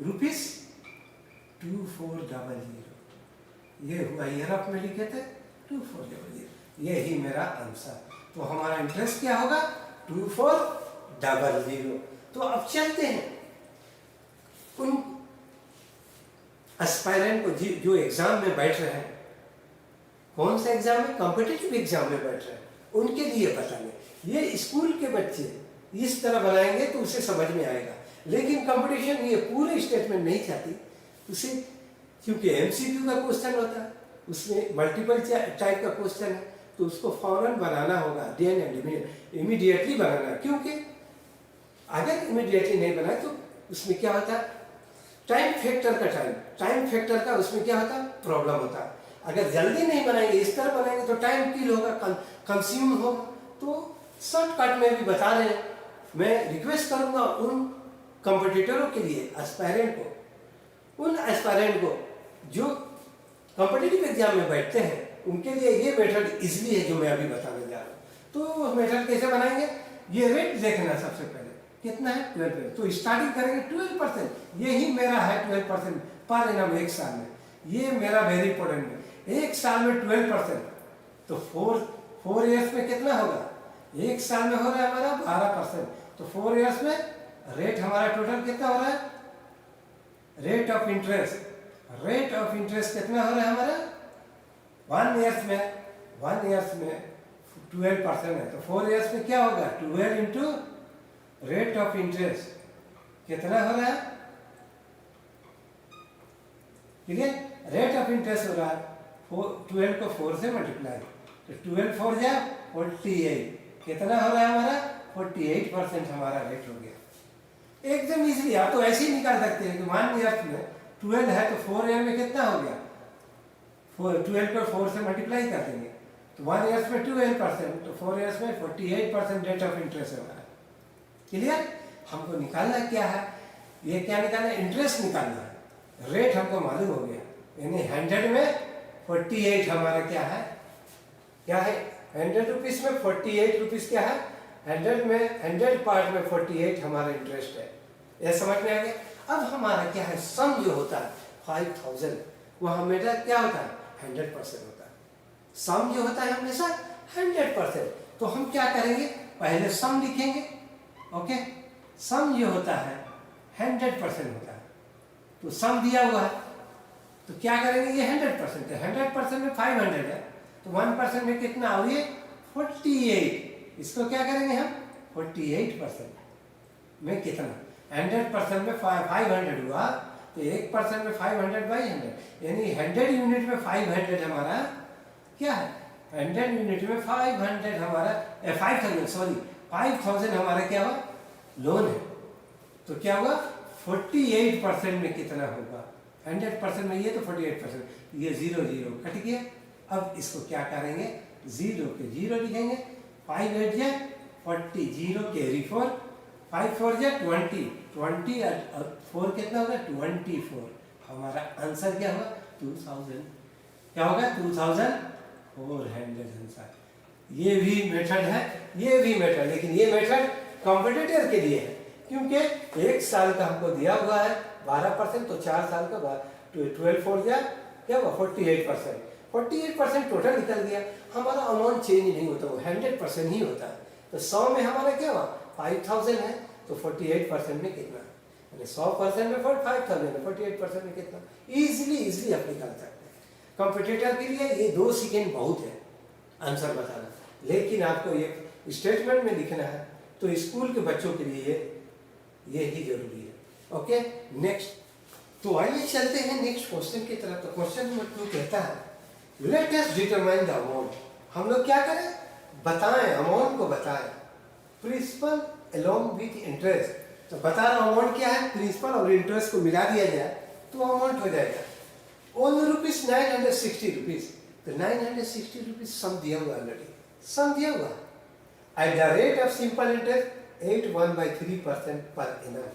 ₹2400, ये हुआ, ये रफ में लिखे थे 2400, यही मेरा आंसर। तो हमारा इंटरेस्ट क्या होगा 2400। तो अब चलते हैं उन एस्पायरेंट को जो एग्जाम में बैठ रहे हैं, कौन सा एग्जाम में, कॉम्पिटिटिव एग्जाम में बैठ रहे हैं, उनके लिए बताने ये स्कूल के बच्चे इस तरह बनाएंगे तो उसे समझ में आएगा। लेकिन कंपटीशन ये पूरे स्टेटमेंट नहीं चाहती उसे, क्योंकि एमसीक्यू का क्वेश्चन होता है, उसमें मल्टीपल टाइप का क्वेश्चन है, तो उसको फौरन बनाना होगा, देन एंड इमीडिएटली बनाना। क्योंकि अगर इमीडिएटली नहीं बनाए तो उसमें क्या होता है, टाइम फैक्टर का उसमें क्या होता है, प्रॉब्लम होता है। अगर जल्दी नहीं बनाएंगे, इस तरह बनाएंगे तो टाइम किल होगा, कंज्यूम होगा। तो शॉर्टकट में भी बता रहे हैं। मैं रिक्वेस्ट करूंगा उन कॉम्पिटिटरों के लिए, उन एस्पायरेंट को जो कॉम्पिटिटिव एग्जाम में बैठते हैं, उनके लिए ये मेथड इजीली है जो मैं अभी बताने जा रहा हूँ। तो मेथड कैसे बनाएंगे, ये रेट देखना सबसे पहले कितना है, 12%। तो स्टार्टिंग करेंगे 12%, यही मेरा है 12% पर एनम एक साल में। ये मेरा वेरी इंपॉर्टेंट है, एक साल में 12%, तो 4 ईयर्स में कितना होगा, एक साल में हो रहा है हमारा 12%। तो 4 ईयर्स में रेट हमारा टोटल कितना हो रहा है, रेट ऑफ इंटरेस्ट कितना हो रहा है हमारा 1 ईयर्स में 12% है। तो 4 ईयर्स में क्या होगा, 12 इंटू रेट ऑफ इंटरेस्ट कितना हो रहा है, ठीक है। रेट ऑफ इंटरेस्ट हो रहा है 12 को 4 से मल्टीप्लाई, तो 12 4 जाए 48, कितना हो रहा है हमारा 48% हमारा रेट हो गया। एकदम इजीली आप तो ऐसे ही निकाल सकते हैं कि 1 ईयर में 12 है तो 4 ईयर में कितना हो गया, 12 को 4 से मल्टीप्लाई कर देंगे तो 1 ईयर्स में 12%, तो 4 ईयर्स में 48% रेट ऑफ इंटरेस्ट हो रहा है। क्लियर। हमको निकालना क्या है, ये क्या निकालना है, इंटरेस्ट निकालना है। रेट हमको मालूम हो गया, यानी 100 में 48 हमारा क्या है 100 रुपीज में 48 रुपीज क्या है, 100 में 100 पार्ट में 48 हमारा इंटरेस्ट है। यह समझ में आ गया। अब हमारा क्या है, सम जो होता है 5000, वह हमेशा क्या होता है 100% होता है। सम जो होता है हमेशा 100%। तो हम क्या करेंगे, पहले सम लिखेंगे। ओके, सम जो होता है 100% होता है। तो सम दिया हुआ है तो क्या करेंगे, ये 100% है, 100% में 500 है, तो 1% में कितना हो, ये 48। इसको क्या करेंगे हम, 48% में कितना, 100% में 500 हुआ, तो 1% में 500/100, यानी 100 यूनिट में 500 हमारा क्या है, 100 यूनिट में 500 हमारा 5000 हमारा क्या हुआ, लोन है। तो क्या हुआ, 48% में कितना होगा, 100% में ये तो 48%, ये 0 0 कट गया। अब इसको क्या करेंगे, 0 के 0 लिखेंगे, 5 8 जा 40, 0 कैरी 4, 5 4 जा 20, 20 और 4 कितना होगा 24। हमारा आंसर क्या होगा 2000, क्या होगा 2400 आंसर। ये भी मेथड है, ये भी मेथड, लेकिन ये मेथड कॉम्पिटिटर के लिए है, क्योंकि एक साल का हमको दिया हुआ है 12%, तो 4 साल का 12 4 जा क्या हुआ 48% टोटल निकल गया। हमारा अमाउंट चेंज नहीं होता, वो 100% ही होता है। तो 100 में हमारा क्या हुआ 5000 है, तो 48% में कितना, यानी 100% में 5000 है, 48% में कितना, इजीली आप निकाल सकते हैं। कंप्यूटर के लिए ये 2 सेकेंड बहुत है आंसर बताना, लेकिन आपको एक स्टेटमेंट में लिखना है, तो स्कूल के बच्चों के लिए ये ही जरूरी है। Okay, next. तो आइए चलते हैं नेक्स्ट क्वेश्चन की तरफ। तो क्वेश्चन नंबर 2 कहता है, let us determine the amount. हम लोग क्या करें, बताएं, अमाउंट को बताएं, प्रिंसिपल अलोंग विथ इंटरेस्ट। तो बता रहा अमाउंट क्या है, प्रिंसिपल और इंटरेस्ट को मिला दिया जाए तो अमाउंट हो जाएगा ओन रुपीज 960 रुपीज। तो 960 रुपीज सम दिया हुआ, ऑलरेडी सम दिया हुआ eight the rate of simple interest 81/3% per annum.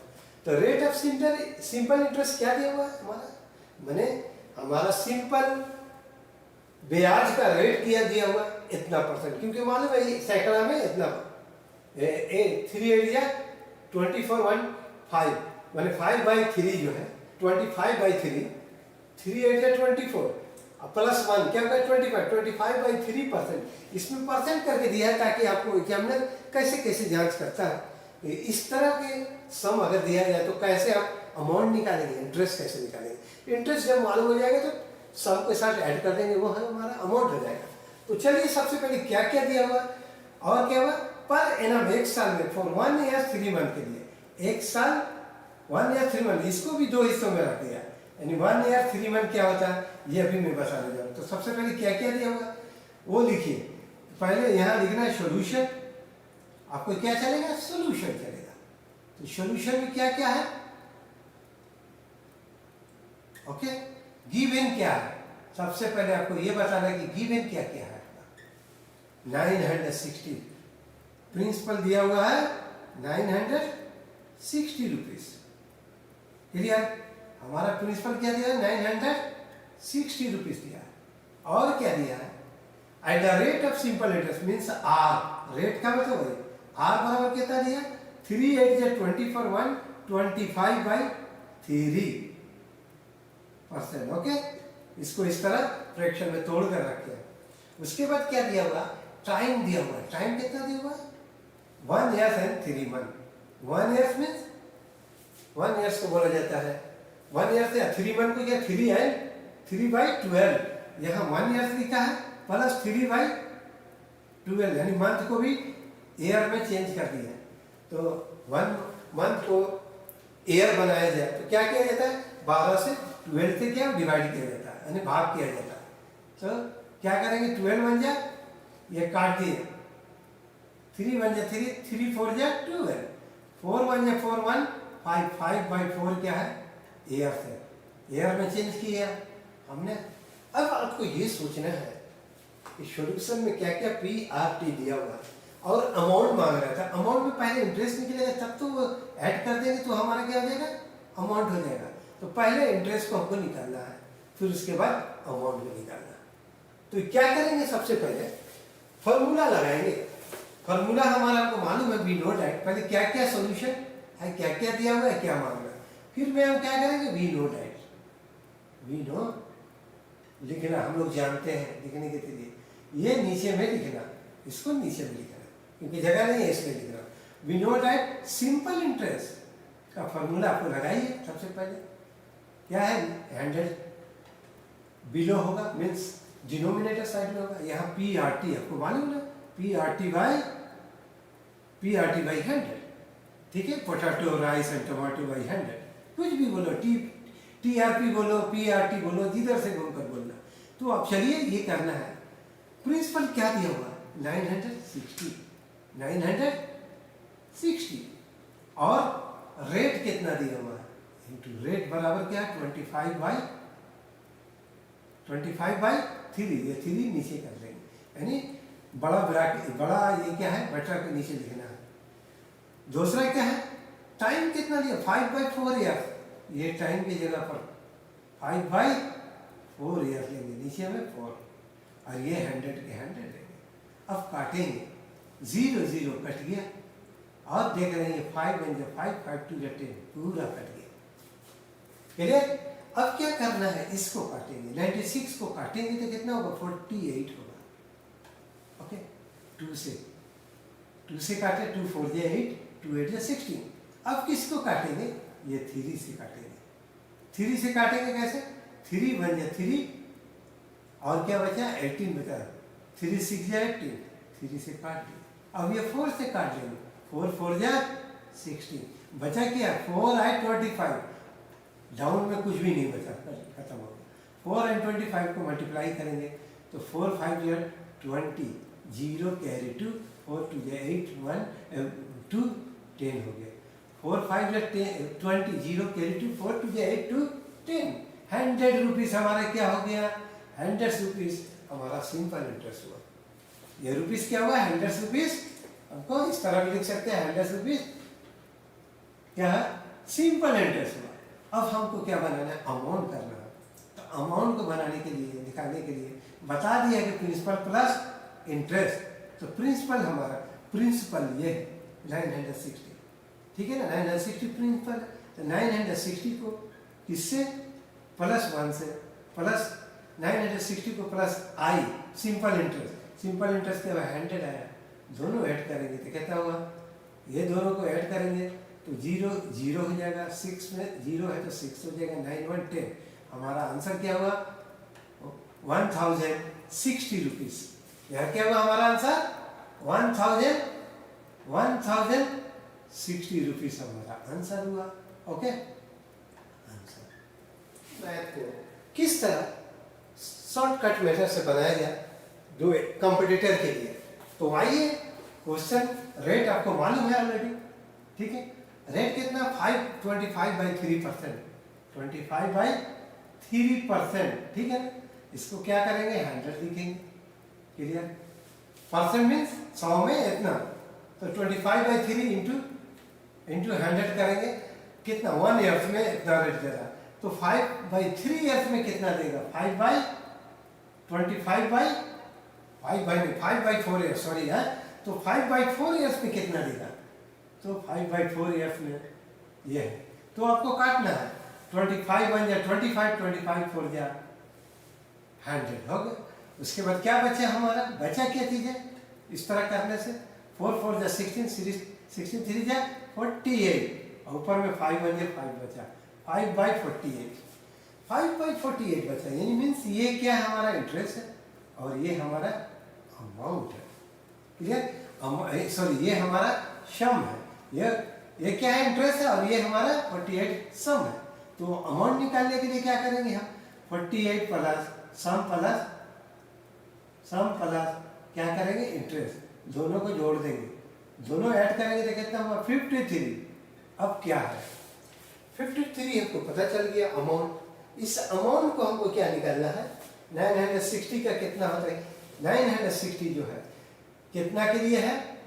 तो रेट ऑफ सिंपल इंटरेस्ट क्या दिया हुआ है हमारा, मैंने हमारा सिंपल ब्याज का रेट किया दिया हुआ इतना %, क्योंकि मालूम है ये सैकड़ा में इतना 3 एरिया 24/1 मैंने 5/3 जो है 25/3, 3 एरिया 24 प्लस 1 क्या होगा 25/3%। इसमें परसेंट करके दिया है ताकि आपको एग्जामिनर कैसे कैसे जांच करता है। इस तरह के सम अगर दिया जाए तो कैसे आप अमाउंट निकालेंगे, इंटरेस्ट कैसे निकालेंगे। इंटरेस्ट जब मालूम हो जाएगा तो सम के साथ ऐड कर देंगे, वो हमारा अमाउंट हो जाएगा। तो चलिए सबसे पहले क्या क्या दिया हुआ और क्या हुआ पर एनम, एक साल में, फॉर 1 ईयर 3 मंथ के लिए, एक साल 1 ईयर 3 मंथ, इसको भी 2 हिस्सों में रख दिया, यानी 1 ईयर 3 मंथ क्या होता है ये अभी मैं बताने जा रहा हूँ। तो सबसे पहले क्या क्या दिया होगा वो लिखिए। पहले यहाँ लिखना है सोल्यूशन, आपको क्या चलेगा, सोल्यूशन चलेगा। तो सोल्यूशन में क्या क्या है, ओके, गिवन क्या है, सबसे पहले आपको ये बताना है कि गिवन क्या क्या है। 960 प्रिंसिपल दिया हुआ है 960 रुपीज, क्लियर। हमारा प्रिंसिपल क्या दिया है 960 रुपीज दिया है। और क्या दिया है, at the rate of simple interest means R, rate का मतलब वही, आर बराबर कितना दिया 3 8 जा 24 1 25/3%, ओके। इसको इस तरह फ्रैक्शन में तोड़ कर रखे। उसके बाद क्या दिया हुआ, टाइम दिया हुआ है, टाइम कितना दिया हुआ है 1 year and 3 month. 1 year means 1 years को बोला जाता है, 1 ईयर से 3 मंथ को क्या 3 एंड 3/12, यहाँ 1 ईयर लिखा है प्लस 3/12, यानी मंथ को भी ईयर में चेंज कर दिया। तो 1 मंथ को ईयर बनाया जाए तो क्या किया जाता है, 12 से 12 से क्या डिवाइड किया जाता है, यानी भाग किया जाता है। तो क्या करेंगे 12 बन जाए, ये काट दिए, 3 बन जाए 3, 3 4 जा 12, 4 बन जाए 4 1 5, 5/4 क्या है ईयर से, ईयर में चेंज किया हमने। अब आपको ये सोचना है कि सोल्यूशन में क्या क्या PRT दिया हुआ है और अमाउंट मांग रहा था। अमाउंट में पहले इंटरेस्ट निकलेगा तब तो वो ऐड कर देंगे तो हमारा क्या हो जाएगा, अमाउंट हो जाएगा। तो पहले इंटरेस्ट को हमको निकालना है, फिर उसके बाद अमाउंट को निकालना है। तो क्या करेंगे, सबसे पहले फॉर्मूला लगाएंगे। फॉर्मूला हमारा आपको मालूम है, वी नो डैट, पहले क्या क्या सोल्यूशन है, क्या क्या दिया हुआ है, क्या मांग रहा है, फिर में हम क्या करेंगे we know that, we know लिखना हम लोग जानते हैं, लिखने के लिए ये नीचे में लिखना, इसको नीचे में लिखना क्योंकि जगह नहीं है इसलिए लिख रहा हूँ। We know that simple interest का फॉर्मूला आपको लगाइए। सबसे पहले क्या है 100 बिलो होगा, मीन्स डिनोमिनेटर साइड में होगा। यहाँ PRT आपको मालूम है, PRT बाई 100, ठीक है। Potato rice and tomato by 100, कुछ भी बोलो, TRP बोलो, PRT बोलो, जिधर से घूम कर बोलना। तो अब चलिए ये करना है। प्रिंसिपल क्या दिया हुआ 960 और रेट कितना दिया हुआ है, इंटू रेट बराबर क्या है 25/3, ये 3 नीचे कर देंगे, यानी बड़ा ब्रैकेट, बड़ा ये क्या है बटा के नीचे लिखना है। दूसरा क्या है, टाइम कितना दिया 5/4 ईयर, ये टाइम की जगह पर 5/4 ईयर लेंगे, नीचे में 4 और ये 100 के 100 लेंगे। अब काटेंगे, 0 0 कट गया और देख रहे हैं 5 बन जाए 5 5 2 10, पूरा कट गया, क्लियर। अब क्या करना है, इसको काटेंगे, 96 को काटेंगे तो कितना होगा 48 होगा, ओके। 2 से काटे, 2 4 जा 8, 2 8 जा 16। अब किसको काटेंगे, ये 3 से काटेंगे। 3 से काटेंगे कैसे, 3 बन जा 3 और क्या बचा 18 बचा, 3 6 जा 18, 3 से काट दिया। अब ये 4 से काट लेंगे, 4 4 जा 16, बचा क्या 4 आए 25, डाउन में कुछ भी नहीं बचा, खत्म हो गया। 4 और 25 को मल्टीप्लाई करेंगे तो 4 5 जा 20, 0 कैरी 2, 4 2 जा 8 1 2 10 हो गया। 4 5 जा 20, 0 कैरी 2, 4 2 जा 8 2 10, 100 रुपीज हमारा क्या हो गया, 100 रुपीज हमारा सिंपल इंटरेस्ट हुआ। ये रुपीज क्या हुआ 100 रुपीज, हमको इस तरह भी लिख सकते हैं 100 रुपीज क्या है सिंपल इंटरेस्ट हुआ। अब हमको क्या बनाना है, अमाउंट करना है। तो अमाउंट को बनाने के लिए, दिखाने के लिए बता दिया कि प्रिंसिपल प्लस इंटरेस्ट। तो प्रिंसिपल हमारा, प्रिंसिपल ये है 960, ठीक है ना, 960 प्रिंसिपल। तो 960 को किससे प्लस 1 से, प्लस 960 को plus I simple interest, simple interest के बाद 100 आया, दोनों ऐड करेंगे तो कितना होगा, ये दोनों को ऐड करेंगे तो 0 0 हो जाएगा, 6 में 0 है तो 6 हो जाएगा, 9 1 10। हमारा आंसर क्या हुआ 1060 रुपीज। यहाँ क्या हुआ हमारा आंसर 1060 1060 रुपीज हमारा आंसर हुआ। ओके, आंसर मैथ को किस तरह शॉर्टकट मेथड से बनाया जाए दो कंपटीटर के लिए। तो आइए, क्वेश्चन रेट आपको मालूम है ऑलरेडी, ठीक है। रेट कितना 525/3%, 25/3%, ठीक है ना। इसको क्या करेंगे, 100 लिखेंगे, क्लियर। परसेंट मीन्स 100 में इतना, तो 25/3 इंटू 100 करेंगे, कितना 1 ईयर्स में इतना रेट दे रहा। तो 5/3 ईयर्स में कितना देगा, 5/4 ईयर्स, सॉरी है। तो 5/4 ईयर्स में कितना देगा, तो 5/4 ईयर्स में ये है। तो आपको काटना है, 25 बन जाए 25, 25 4 जा 100 हो गया। उसके बाद क्या बचा हमारा, बचा क्या चीज़ है, इस तरह करने से 4 4 जा 16, 16 3 जा 48, और ऊपर में 5 बन जाए 5 बचा, 5/48, 5/48 बचा। यानी मीन्स ये क्या है, हमारा इंटरेस्ट है और ये हमारा अमाउंट है, क्लियर। सॉरी, ये हमारा सम है, ये क्या है, इंटरेस्ट है, और ये हमारा 48 सम है। तो अमाउंट निकालने के लिए क्या करेंगे हम, 48 प्लस सम प्लस क्या करेंगे, इंटरेस्ट, दोनों को जोड़ देंगे, दोनों ऐड करेंगे तो कितना हुआ 53। अब क्या है 53 हमको पता चल गया अमाउंट। इस अमाउंट को हमको क्या निकालना है, 960 का कितना होता है, 960 जो है कितना के लिए है,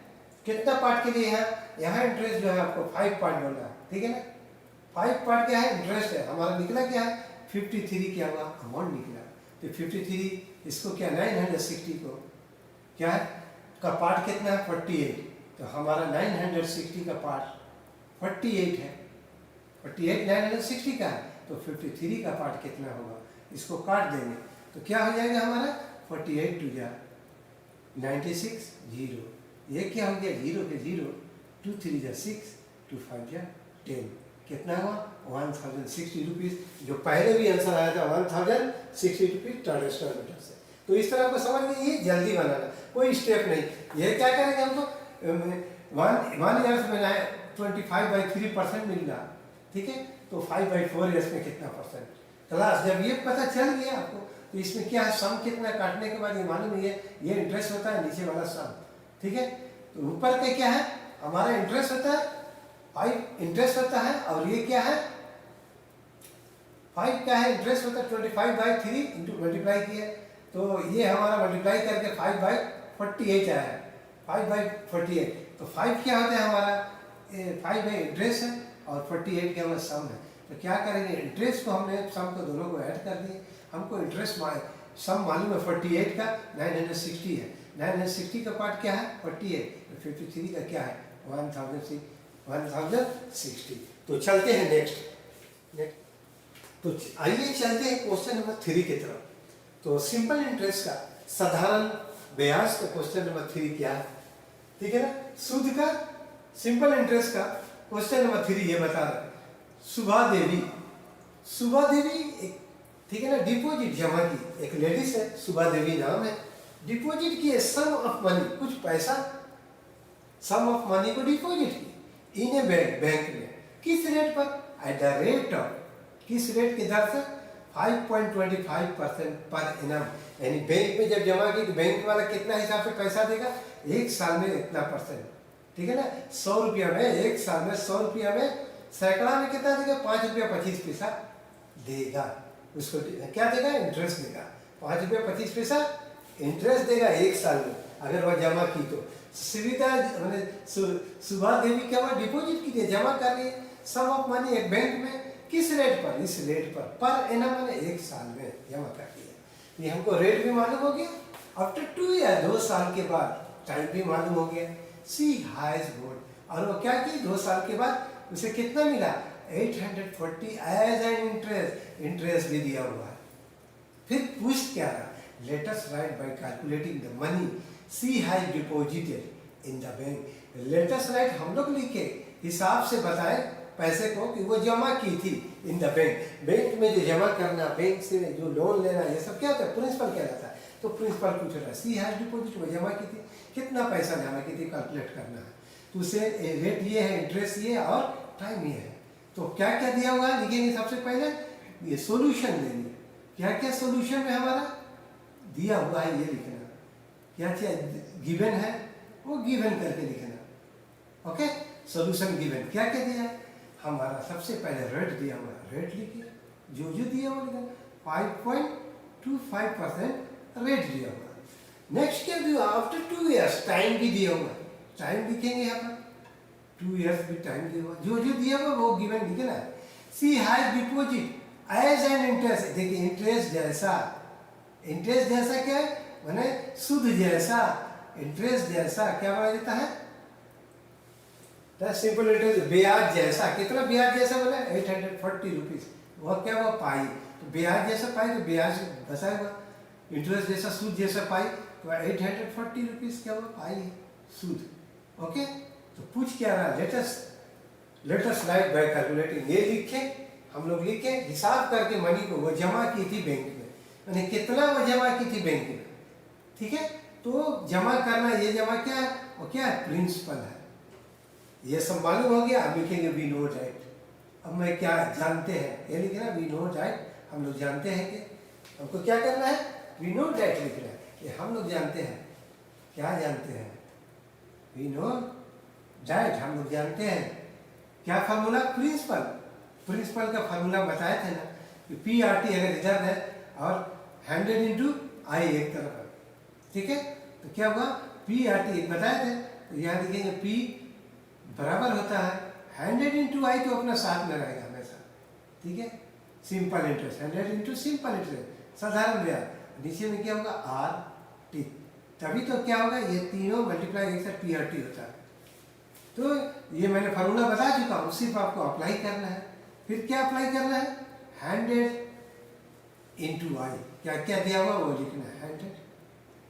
कितना पार्ट के लिए है, यहाँ इंटरेस्ट जो है आपको 5 पार्ट बोला है, ठीक है ना। 5 पार्ट क्या है, इंटरेस्ट है, हमारा निकला क्या है 53, क्या हुआ अमाउंट निकला। तो 53 इसको क्या 960 को क्या है का पार्ट कितना है 48, तो हमारा 960 का पार्ट 48 है, 48 960 का है, तो 53 का पार्ट कितना होगा, इसको काट देंगे तो क्या हो जाएगा हमारा 48 2 जा 96 0, ये क्या हो गया 0 के 0, 2 3 जा 6, 2 5 जा 10, कितना हुआ 1060 रुपीज़। जो पहले भी आंसर आया था 1060 रुपीज़ टर्न स्क्वायर मीटर से। तो इस तरह आपको समझ में, ये जल्दी बनाना, कोई स्टेप नहीं। ये क्या करेंगे, हमको 1 ईयर्स में 25/3% मिल रहा, ठीक है। तो 5/4 ईयर्स में कितना परसेंट, क्लास जब ये पता चल गया आपको, तो इसमें क्या है सम कितना काटने के बाद ये मालूम है, ये इंटरेस्ट होता है, नीचे वाला सम, ठीक है। तो ऊपर के क्या है हमारा इंटरेस्ट होता है, 5 इंटरेस्ट होता है, और ये क्या है 5 क्या है इंटरेस्ट होता है, 25/3 इंटू मल्टीप्लाई किया, तो ये हमारा मल्टीप्लाई करके 5/48 आया है, 5/48। तो 5 क्या होता है हमारा 5 है इंटरेस्ट है, और 48 क्या हमारा सम है। तो क्या करेंगे, इंटरेस्ट को हमने सम को दोनों को ऐड कर दिए, हमको इंटरेस्ट सम मालूम है 48 का 960 है, 960 का पार्ट क्या है 48, तो 53 का क्या है 1060। तो चलते हैं नेक्स्ट। तो आइए चलते हैं क्वेश्चन नंबर 3 की तरफ। तो सिंपल इंटरेस्ट का साधारण ब्याज का क्वेश्चन नंबर 3 क्या है, ठीक है ना। सूद का सिंपल इंटरेस्ट का क्वेश्चन नंबर 3 ये बता रहे, सुभा देवी एक, ठीक है ना, डिपॉजिट जमा की, एक लेडीज है सुभा देवी नाम है, डिपॉजिट किए सम ऑफ मनी, कुछ पैसा सम ऑफ मनी को डिपॉजिट की इन ए बैंक में, किस रेट पर, एट द रेट ऑफ, किस रेट की दर से 5.25% पर इनाम। यानी बैंक में जब जमा की तो बैंक वाला कितना हिसाब से पैसा देगा, एक साल में इतना परसेंट, ठीक है ना। 100 रुपया में, एक साल में 100 रुपया में सैकड़ा में कितना देगा 5 रुपया 25 पैसा देगा, उसको क्या देगा इंटरेस्ट देगा, 5 रुपया 25 पैसा इंटरेस्ट देगा एक साल में, अगर वह जमा की तो। सुविधा मैंने सुभा देवी क्या हुआ डिपॉजिट की, जमा कर लिए सम ऑफ मनी एक बैंक में, किस रेट पर, इस रेट पर एनम मैंने एक साल में जमा कर दिया। ये हमको रेट भी मालूम हो गया, आफ्टर 2 या 2 साल के बाद टाइम भी मालूम हो गया। सी हाइज बोर्ड, और वो क्या की 2 साल के बाद उसे कितना मिला 840 एज एन इंटरेस्ट भी दिया हुआ है। फिर पूछ क्या रहा, let us write by calculating the money she has deposited in the bank. Let us write हम लोग लिखे हिसाब से बताएं पैसे को कि वो जमा की थी इन द बैंक में जो जमा करना, बैंक से जो लोन लेना, ये सब क्या होता है प्रिंसिपल कहलाता है। तो प्रिंसिपल पूछ रहा है सी हैज डिपॉजिट, वो जमा की थी, कितना पैसा जमा की थी कैलकुलेट करना है। तो उसे रेट ये है, इंटरेस्ट ये और टाइम ये है। तो क्या क्या दिया हुआ है लिखेंगे सबसे पहले, ये सॉल्यूशन लेंगे। क्या क्या सॉल्यूशन में हमारा दिया हुआ है ये लिखना, क्या क्या गिवन है वो गिवन करके लिखना। ओके, सॉल्यूशन गिवन क्या क्या दिया है हमारा, सबसे पहले रेट दिया हुआ है, रेट लिखिए जो दिया हुआ लिखना, 5.25% रेट दिया हुआ। नेक्स्ट क्या दिया, आफ्टर 2 ईयर्स टाइम भी दिया हुआ, टाइम लिखेंगे यहाँ पर, 2 ईयर्स भी टाइम दिया हुआ, जो दिया हुआ वो गिवन लिखना है। She has deposit as an interest, देखिए इंटरेस्ट जैसा, इंटरेस्ट जैसा क्या है माने सूद जैसा, इंटरेस्ट जैसा क्या बोला जाता है, सिंपल इंटरेस्ट, ब्याज जैसा। कितना ब्याज जैसा बोला, 840 रुपीज, वह क्या हुआ पाई, तो ब्याज जैसा पाई तो ब्याज घसाएगा, इंटरेस्ट जैसा सूद जैसा पाई तो 840 रुपीज क्या हुआ पाई सूद। ओके, तो पूछ क्या रहा, लेटेस्ट राइट बाय कैलकुलेटिंग, ये लिखे हम लोग, लिखे हिसाब करके मनी को वो जमा की थी बैंक में, यानी कितना वो जमा की थी बैंक में, ठीक है। तो जमा करना, ये जमा क्या है, वो क्या है प्रिंसिपल है, ये सब मालूम हो गया। अब लिखेंगे वी नो राइट, अब मैं क्या जानते हैं ये लिखना, वी नो राइट, हम लोग जानते हैं कि हमको क्या करना है, वी नो राइट लिखना है, ये हम लोग जानते हैं, क्या जानते हैं, वी नो राइट, हम लोग जानते हैं। क्या फार्मूला, प्रिंसिपल, प्रिंसिपल का फार्मूला बताए थे ना कि पी आर टी अगर इधर है और 100 इंटू आई एक तरफ है, ठीक है, तो क्या हुआ पी आर टी बताए थे, तो यहाँ लिखेंगे पी बराबर होता है 100 इंटू आई, तो अपना साथ में रहेगा हमेशा, ठीक है, simple interest, 100 into simple interest साधारण ब्याज, नीचे में क्या होगा आर टी, तभी तो क्या होगा ये तीनों मल्टीप्लाई एक साथ पी आर टी होता है। तो ये मैंने फार्मूला बता चुका हूँ, सिर्फ आपको अप्लाई करना है। फिर क्या अप्लाई करना है, 100 इंटू आई, क्या क्या दिया हुआ वो लिखना है, 100,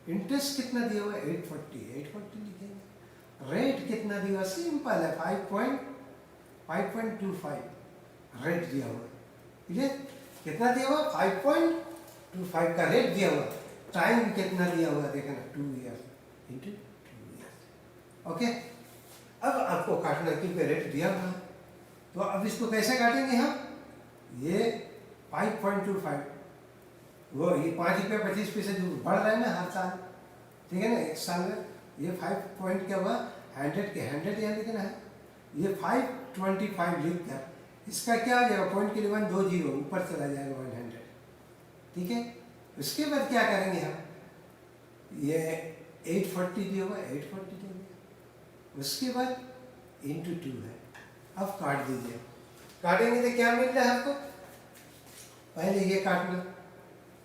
इंटरेस्ट कितना दिया हुआ है 840 लिखेंगे, रेट कितना दिया हुआ सिंपल है 5.25 रेट दिया हुआ, ठीक है, कितना दिया हुआ 5.25 का रेट दिया हुआ, टाइम कितना दिया हुआ देखना 2 ईयर्स इंटू 2 ईयर्स। ओके, अब आपको काटना क्योंकि रेट दिया हुआ है, तो अब इसको कैसे काटेंगे हम, ये 5.25 वो ये 5 रुपये 25 पैसे जो बढ़ रहा है ना हर साल, ठीक है ना, एक साल में ये 5 पॉइंट क्या हुआ 100 के 100 यहाँ लिखना है, ये 525 लिख कर इसका क्या आ जाएगा, पॉइंट के लिए 1 2 0 ऊपर चला जाएगा 100, ठीक है। उसके बाद क्या करेंगे हम, ये 840 दिया हुआ 840 देंगे, उसके बाद इंटू 2 है, अब काट दीजिए, काटेंगे तो क्या मिल रहा है आपको, पहले ये काटना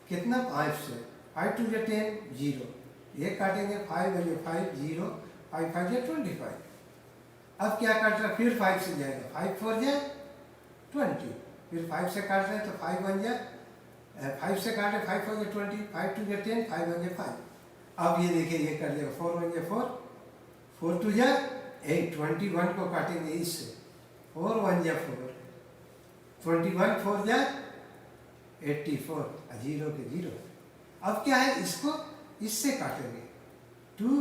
कितना 5 से 5 2 10 0, ये काटेंगे 5 वैल्यू 5 0 5 5 25, अब क्या काट रहा है फिर 5 से जाएगा 5 4 20, फिर 5 से काट रहे हैं तो 5 1 5 से काटे 5 4 20 5 2 10 5 1 5, अब ये देखिए ये कर देगा 4 1 4 4 2 8 21 को काटेंगे इससे 4 1 4 21 4 84 0 के 0, अब क्या है इसको इससे काटेंगे 2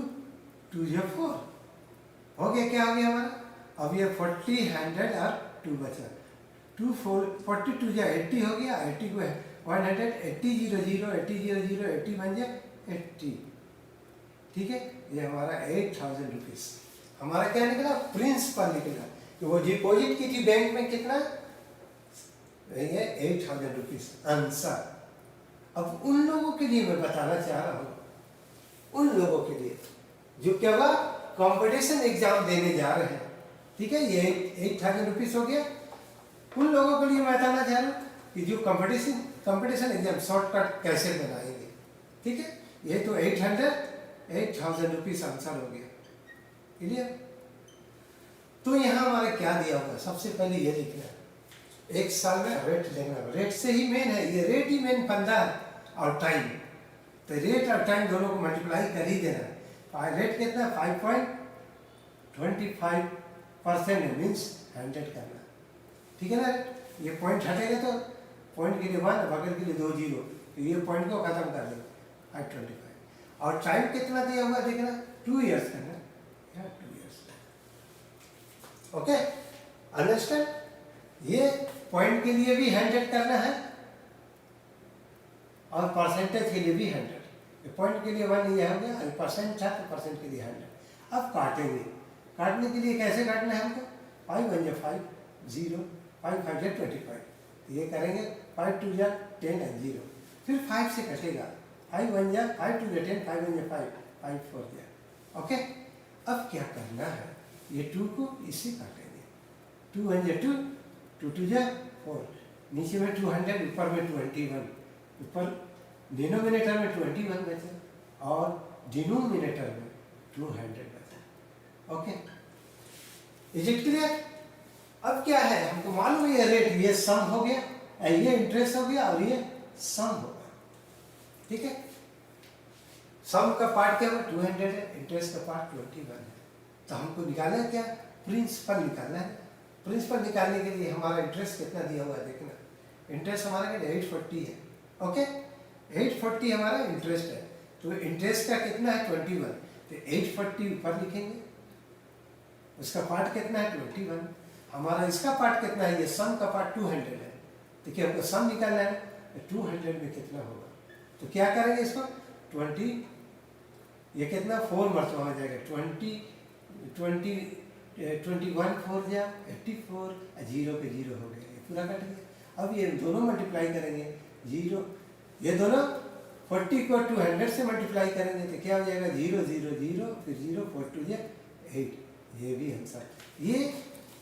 2 4 हो गया, क्या हो गया हमारा, अब ये 40 100 और 2 बचा, 2 4 42 80 हो गया, 80 को 100 80 0 0 80 0 0 80 बन जाए 80, ठीक है, ये हमारा 8000 रुपीज हमारा क्या निकला, प्रिंसिपल निकला, कि वो डिपॉजिट की थी बैंक में कितना, ये 8000 रुपीज आंसर। अब उन लोगों के लिए मैं बताना चाह रहा हूँ, उन लोगों के लिए जो क्या हुआ कंपटीशन एग्जाम देने जा रहे हैं, ठीक है, ये 8000 रुपीज हो गया, उन लोगों के लिए मैं बताना चाह रहा हूँ कि जो कंपटीशन एग्जाम शॉर्टकट कैसे बनाएंगे, ठीक है, ये तो 8000 रुपीज आंसर हो गया, क्लियर। तो यहाँ हमारा क्या दिया होगा, सबसे पहले ये लिखना है, एक साल में रेट लेना, रेट से ही मेन है, ये रेट ही मेन फंदा है, और टाइम, तो रेट और टाइम दोनों को मल्टीप्लाई कर ही देना है, रेट कितना 5.25% मीन्स 100 करना, ठीक है ना, ये पॉइंट हटेगा तो पॉइंट के लिए 1 बगल के लिए 2 0, तो ये पॉइंट को खत्म कर देंगे 525, और टाइम कितना दिया हुआ देखना 2 ईयर्स करना, 2 ईयर्स, ओके, अंडरस्टैंड? ये पॉइंट के लिए भी 100 करना है और परसेंटेज के लिए भी 100। पॉइंट के लिए 1 ये हो गया, और परसेंट था तो परसेंट के लिए 100। अब काटेंगे, काटने के लिए कैसे काटना है हमको? 5 1 जा 5 0, 5 5 जा 25, तो ये करेंगे 5 2 जा 10 और 0, फिर 5 से कटेगा, 5 1 जा 5 2 जा 10, 5 1 जा 5, 5 4 जा। ओके, अब क्या करना है, ये 2 को इससे काटेंगे, 2 1 जा 2, 2 2 जा 4, नीचे में 200, ऊपर में 21, ऊपर डिनोमिनेटर में 21 बचा और डिनोमिनेटर में 200 बचा। Okay, is it clear? अब क्या है, हमको मालूम है ये रेट, ये सम हो गया, ये इंटरेस्ट हो गया और ये सम होगा। ठीक है, सम का पार्ट क्या हुआ? 200 है, इंटरेस्ट का पार्ट 21 है। तो हमको निकालना है क्या? प्रिंसिपल निकालना है। प्रिंसिपल निकालने के लिए हमारा इंटरेस्ट कितना दिया हुआ है देखना, इंटरेस्ट हमारा 840 है। ओके, 840 हमारा इंटरेस्ट है, तो इंटरेस्ट का कितना है? 21, तो 840 ऊपर लिखेंगे, उसका पार्ट कितना है? 21। हमारा इसका पार्ट कितना है? ये सम का पार्ट 200 है, तो क्या हमको सम निकालना है, 200 में कितना होगा? तो क्या करेंगे इसको 20, ये कितना 4 मरतबा हो जाएगा, 21 4 जा 84, 0 पे 0 हो गया, ये पूरा कट गया। अब ये दोनों मल्टीप्लाई करेंगे, 0 ये दोनों 40 को 200 से मल्टीप्लाई करेंगे तो क्या हो जाएगा? 0 0 0, फिर 0 4 2 जा 8, ये भी आंसर। ये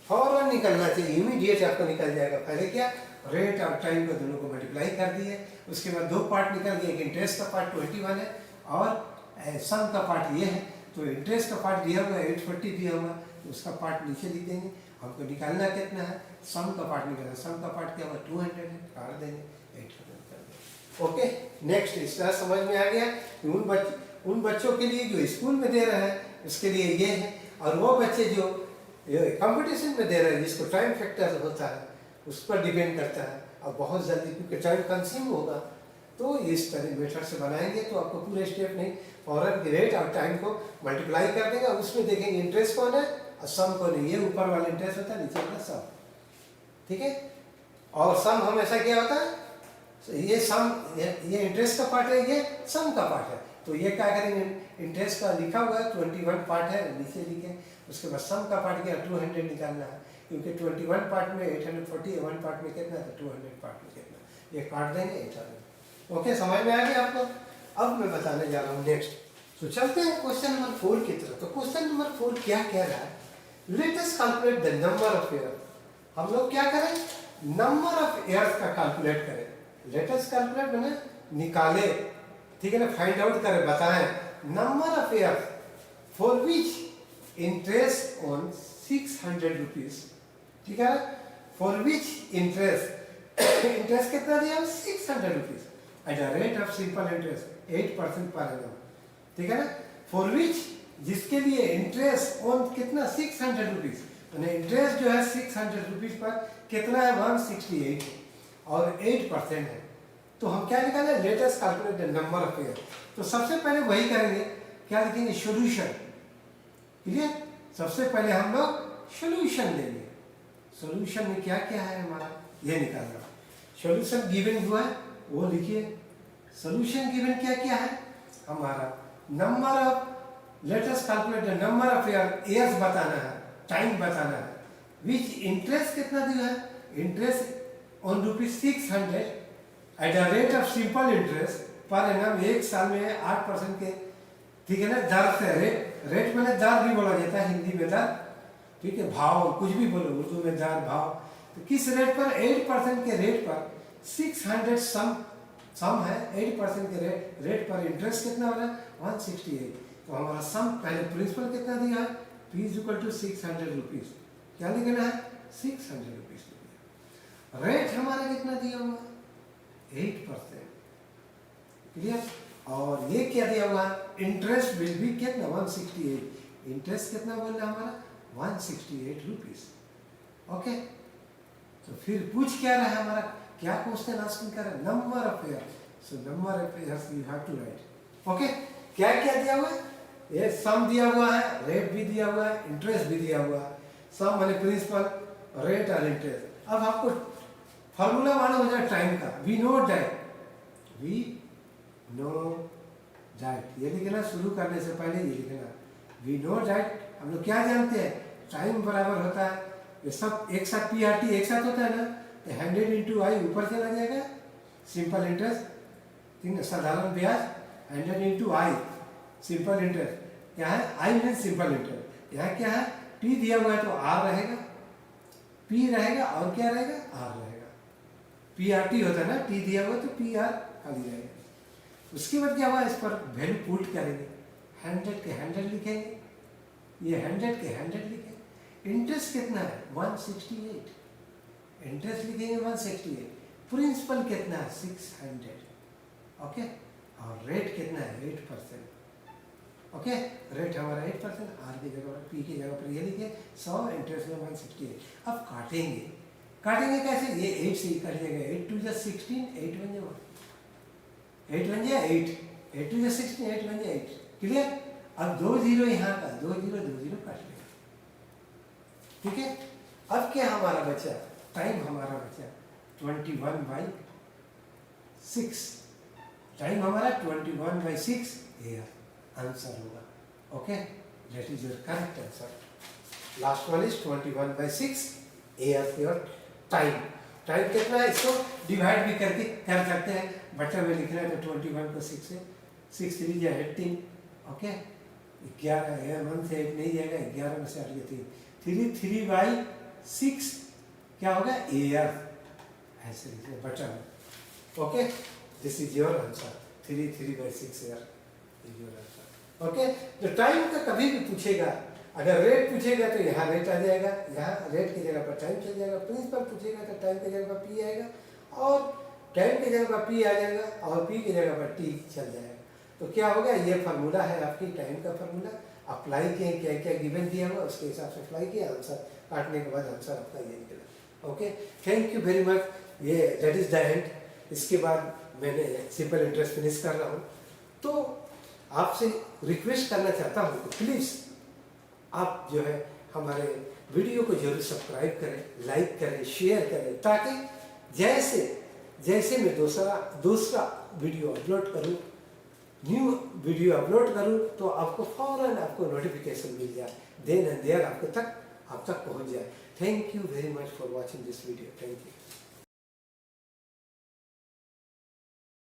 फौरन निकलना चाहिए, इमीडिएट आपको निकल जाएगा। पहले क्या, रेट और टाइम को दोनों को मल्टीप्लाई कर दिए, उसके बाद 2 पार्ट निकल गए, एक इंटरेस्ट का पार्ट 21 है और सम का पार्ट ये है। तो इंटरेस्ट का पार्ट दिया हुआ है 840 दिया हुआ, तो उसका पार्ट नीचे लिख देंगे। हमको निकालना कितना है? सम का पार्ट निकालना, सम का पार्ट क्या हुआ? 200 है, काट देंगे, 800 कर देंगे। ओके, नेक्स्ट, इस तरह समझ में आ गया। उन बच्चों के लिए जो स्कूल में दे रहे हैं उसके लिए ये है, और वो बच्चे जो कंपटीशन में दे रहे हैं जिसको टाइम फैक्टर होता है उस पर डिपेंड करता है, और बहुत जल्दी क्योंकि टाइम कंज्यूम होगा, तो इस तरह मेथड से बनाएंगे तो आपको पूरे स्टेप नहीं, फौरन रेट और टाइम को मल्टीप्लाई कर देगा, उसमें देखेंगे इंटरेस्ट कौन है और सम कौन है। ये ऊपर वाला इंटरेस्ट होता है, नीचे वाला सम। ठीक है, और सम हमेशा क्या होता है? ये सम, ये इंटरेस्ट का पार्ट है, ये सम का पार्ट है। तो ये क्या करेंगे, इंटरेस्ट का लिखा हुआ है 21 पार्ट है, नीचे लिखे, उसके बाद सम का पार्ट क्या 200 निकालना है, क्योंकि 21 पार्ट में 840 है, 1 पार्ट में कितना है, 200 पार्ट में कितना, ये काट देंगे 800। ओके, समझ में आ गया आपको? अब मैं बताने जा रहा हूँ नेक्स्ट। तो चलते हैं क्वेश्चन नंबर 4 की तरफ। तो क्वेश्चन नंबर 4 क्या कह रहा है? Let us calculate the number of year. हम लोग क्या करें? नंबर ऑफ ईयर्स का कैलकुलेट करें। लेट अस कैलकुलेट मैंने निकाले, ठीक है ना, फाइंड आउट करें, बताएं number of years for which interest on 600 rupees. ठीक है, फॉर विच इंटरेस्ट कितना दिया? 600 rupees at a rate of simple interest 8% per annum. ठीक है ना, फॉर विच, जिसके लिए इंटरेस्ट ऑन कितना? 600 रुपीज, यानी इंटरेस्ट जो है 600 रुपीज पर कितना है? 168 और 8% है। तो हम क्या निकालें? Let us calculate the number of year. तो सबसे पहले वही करेंगे, क्या लिखेंगे? सॉल्यूशन। क्लियर? सबसे पहले हम लोग सॉल्यूशन लेंगे। सॉल्यूशन में क्या क्या है हमारा, ये निकालना। सॉल्यूशन गिवन हुआ है वो लिखिए। सॉल्यूशन गिवन क्या क्या है हमारा? Number of, let us calculate the number of years बताना है, टाइम बताना है। विच इंटरेस्ट कितना दिया है? Interest on ₹600 eight the rate of simple interest per annum, एक साल में 8% के, ठीक है ना, दर से। रेट मैंने दर भी बोला जाता है हिंदी में, दर, ठीक है, भाव, कुछ भी बोलो, उर्दू में दर, भाव। तो किस रेट पर? 8% के रेट पर 600 सम है, 8% के रेट पर इंटरेस्ट कितना हो रहा है? 168। तो हमारा सम, पहले प्रिंसिपल कितना दिया है? P = 600 rupees. क्या लिखना है? 600 रुपीज। रेट हमारा कितना दिया हुआ? 8%। क्लियर? और ये क्या दिया हुआ? इंटरेस्ट विल बी कितना? 168। इंटरेस्ट कितना बोल रहा है हमारा? 168 रुपीज। ओके, तो फिर पूछ क्या रहा है हमारा? क्या क्वेश्चन आस्किंग कर रहा है? Number of year. So number of years you have to write. Okay, क्या क्या दिया हुआ है? ये सम दिया हुआ है, रेट भी दिया हुआ है, इंटरेस्ट भी दिया हुआ है। सम माने प्रिंसिपल, रेट और इंटरेस्ट। अब आपको फॉर्मूला मालूम हो जाए टाइम का, वी नो दैट, ये लिखना शुरू करने से पहले ये लिखना, वी नो दैट। हम लोग क्या जानते हैं, टाइम बराबर होता है, ये सब एक साथ पी आर टी एक साथ होता है ना, तो 100 इंटू आई ऊपर चला जाएगा, सिंपल इंटरेस्ट, ठीक है, साधारण ब्याज, 100 इंटू आई सिंपल इंटरेस्ट। क्या है, आई मीन सिंपल इंटरेस्ट। यहाँ क्या है, टी दिया हुआ है तो आर रहेगा, पी रहेगा और क्या रहेगा, आर रहेगा। पी आर टी होता है ना, टी दिया हुआ तो पी आर खाली रहेगा। उसके बाद क्या हुआ, इस पर वैल्यू पुट करेंगे, 100 के 100 लिखेंगे, ये 100 के 100 लिखेंगे। इंटरेस्ट कितना है, 168, इंटरेस्ट लिखेंगे 168। प्रिंसिपल कितना है, 600, ओके। और रेट कितना है, 8%, ओके। रेट हमारा 8%, आर की जगह पर, पी की जगह पर ये लिखे 100, इंटरेस्ट में 168। अब काटेंगे कैसे, ये 8 से ही कट जाएगा, 8 2 जा 16, 8 बन जाएगा, 8 बन जाए 8, 8 2 जा 16, 8 बन जाए 8, क्लियर। अब 2 0 यहाँ का, 2 0 2 0 काट लेगा, ठीक है। अब क्या हमारा बचा, टाइम हमारा बचा 21/6, टाइम हमारा 21/6, ये आंसर होगा, okay. That is your correct answer. Last one is 21/6, your time. Time कितना है, इसको डिवाइड भी करके कर सकते हैं, बच्चा में लिख रहा है तो 21 को 6 से, 6 3 या 18, ओके। 11 1 से 8 नहीं जाएगा, 11 में से 8 गया 3, 3/6 क्या होगा, AF, ऐसे लिखिए बच्चा में, okay. This is your answer, 3/6 यार, इज योर आंसर, ओके। तो टाइम का कभी भी पूछेगा, अगर रेट पूछेगा तो यहाँ रेट आ जाएगा, यहाँ रेट की जगह पर टाइम चल जाएगा। प्रिंसिपल पूछेगा तो टाइम की जगह पर पी आएगा, और टाइम की जगह पर पी आ जाएगा, और पी की जगह पर टी चल जाएगा। तो क्या होगा, ये फार्मूला है आपकी टाइम का फार्मूला। अप्लाई किए, क्या क्या गिवन दिया हुआ उसके हिसाब से अप्लाई किया, आंसर काटने के बाद आंसर आपका ये निकला, okay. Thank you very much. ये दैट इज द एंड। इसके बाद मैंने सिंपल इंटरेस्ट फिनिश कर रहा हूँ। तो आपसे रिक्वेस्ट करना चाहता हूँ कि प्लीज़ आप जो है हमारे वीडियो को जरूर सब्सक्राइब करें, लाइक करें, शेयर करें, ताकि जैसे मैं दूसरा वीडियो अपलोड करूं, न्यू वीडियो अपलोड करूं, तो आपको फौरन आपको नोटिफिकेशन मिल जाए, देन एंड देयर आप तक पहुंच जाए। Thank you very much for watching this video. Thank you.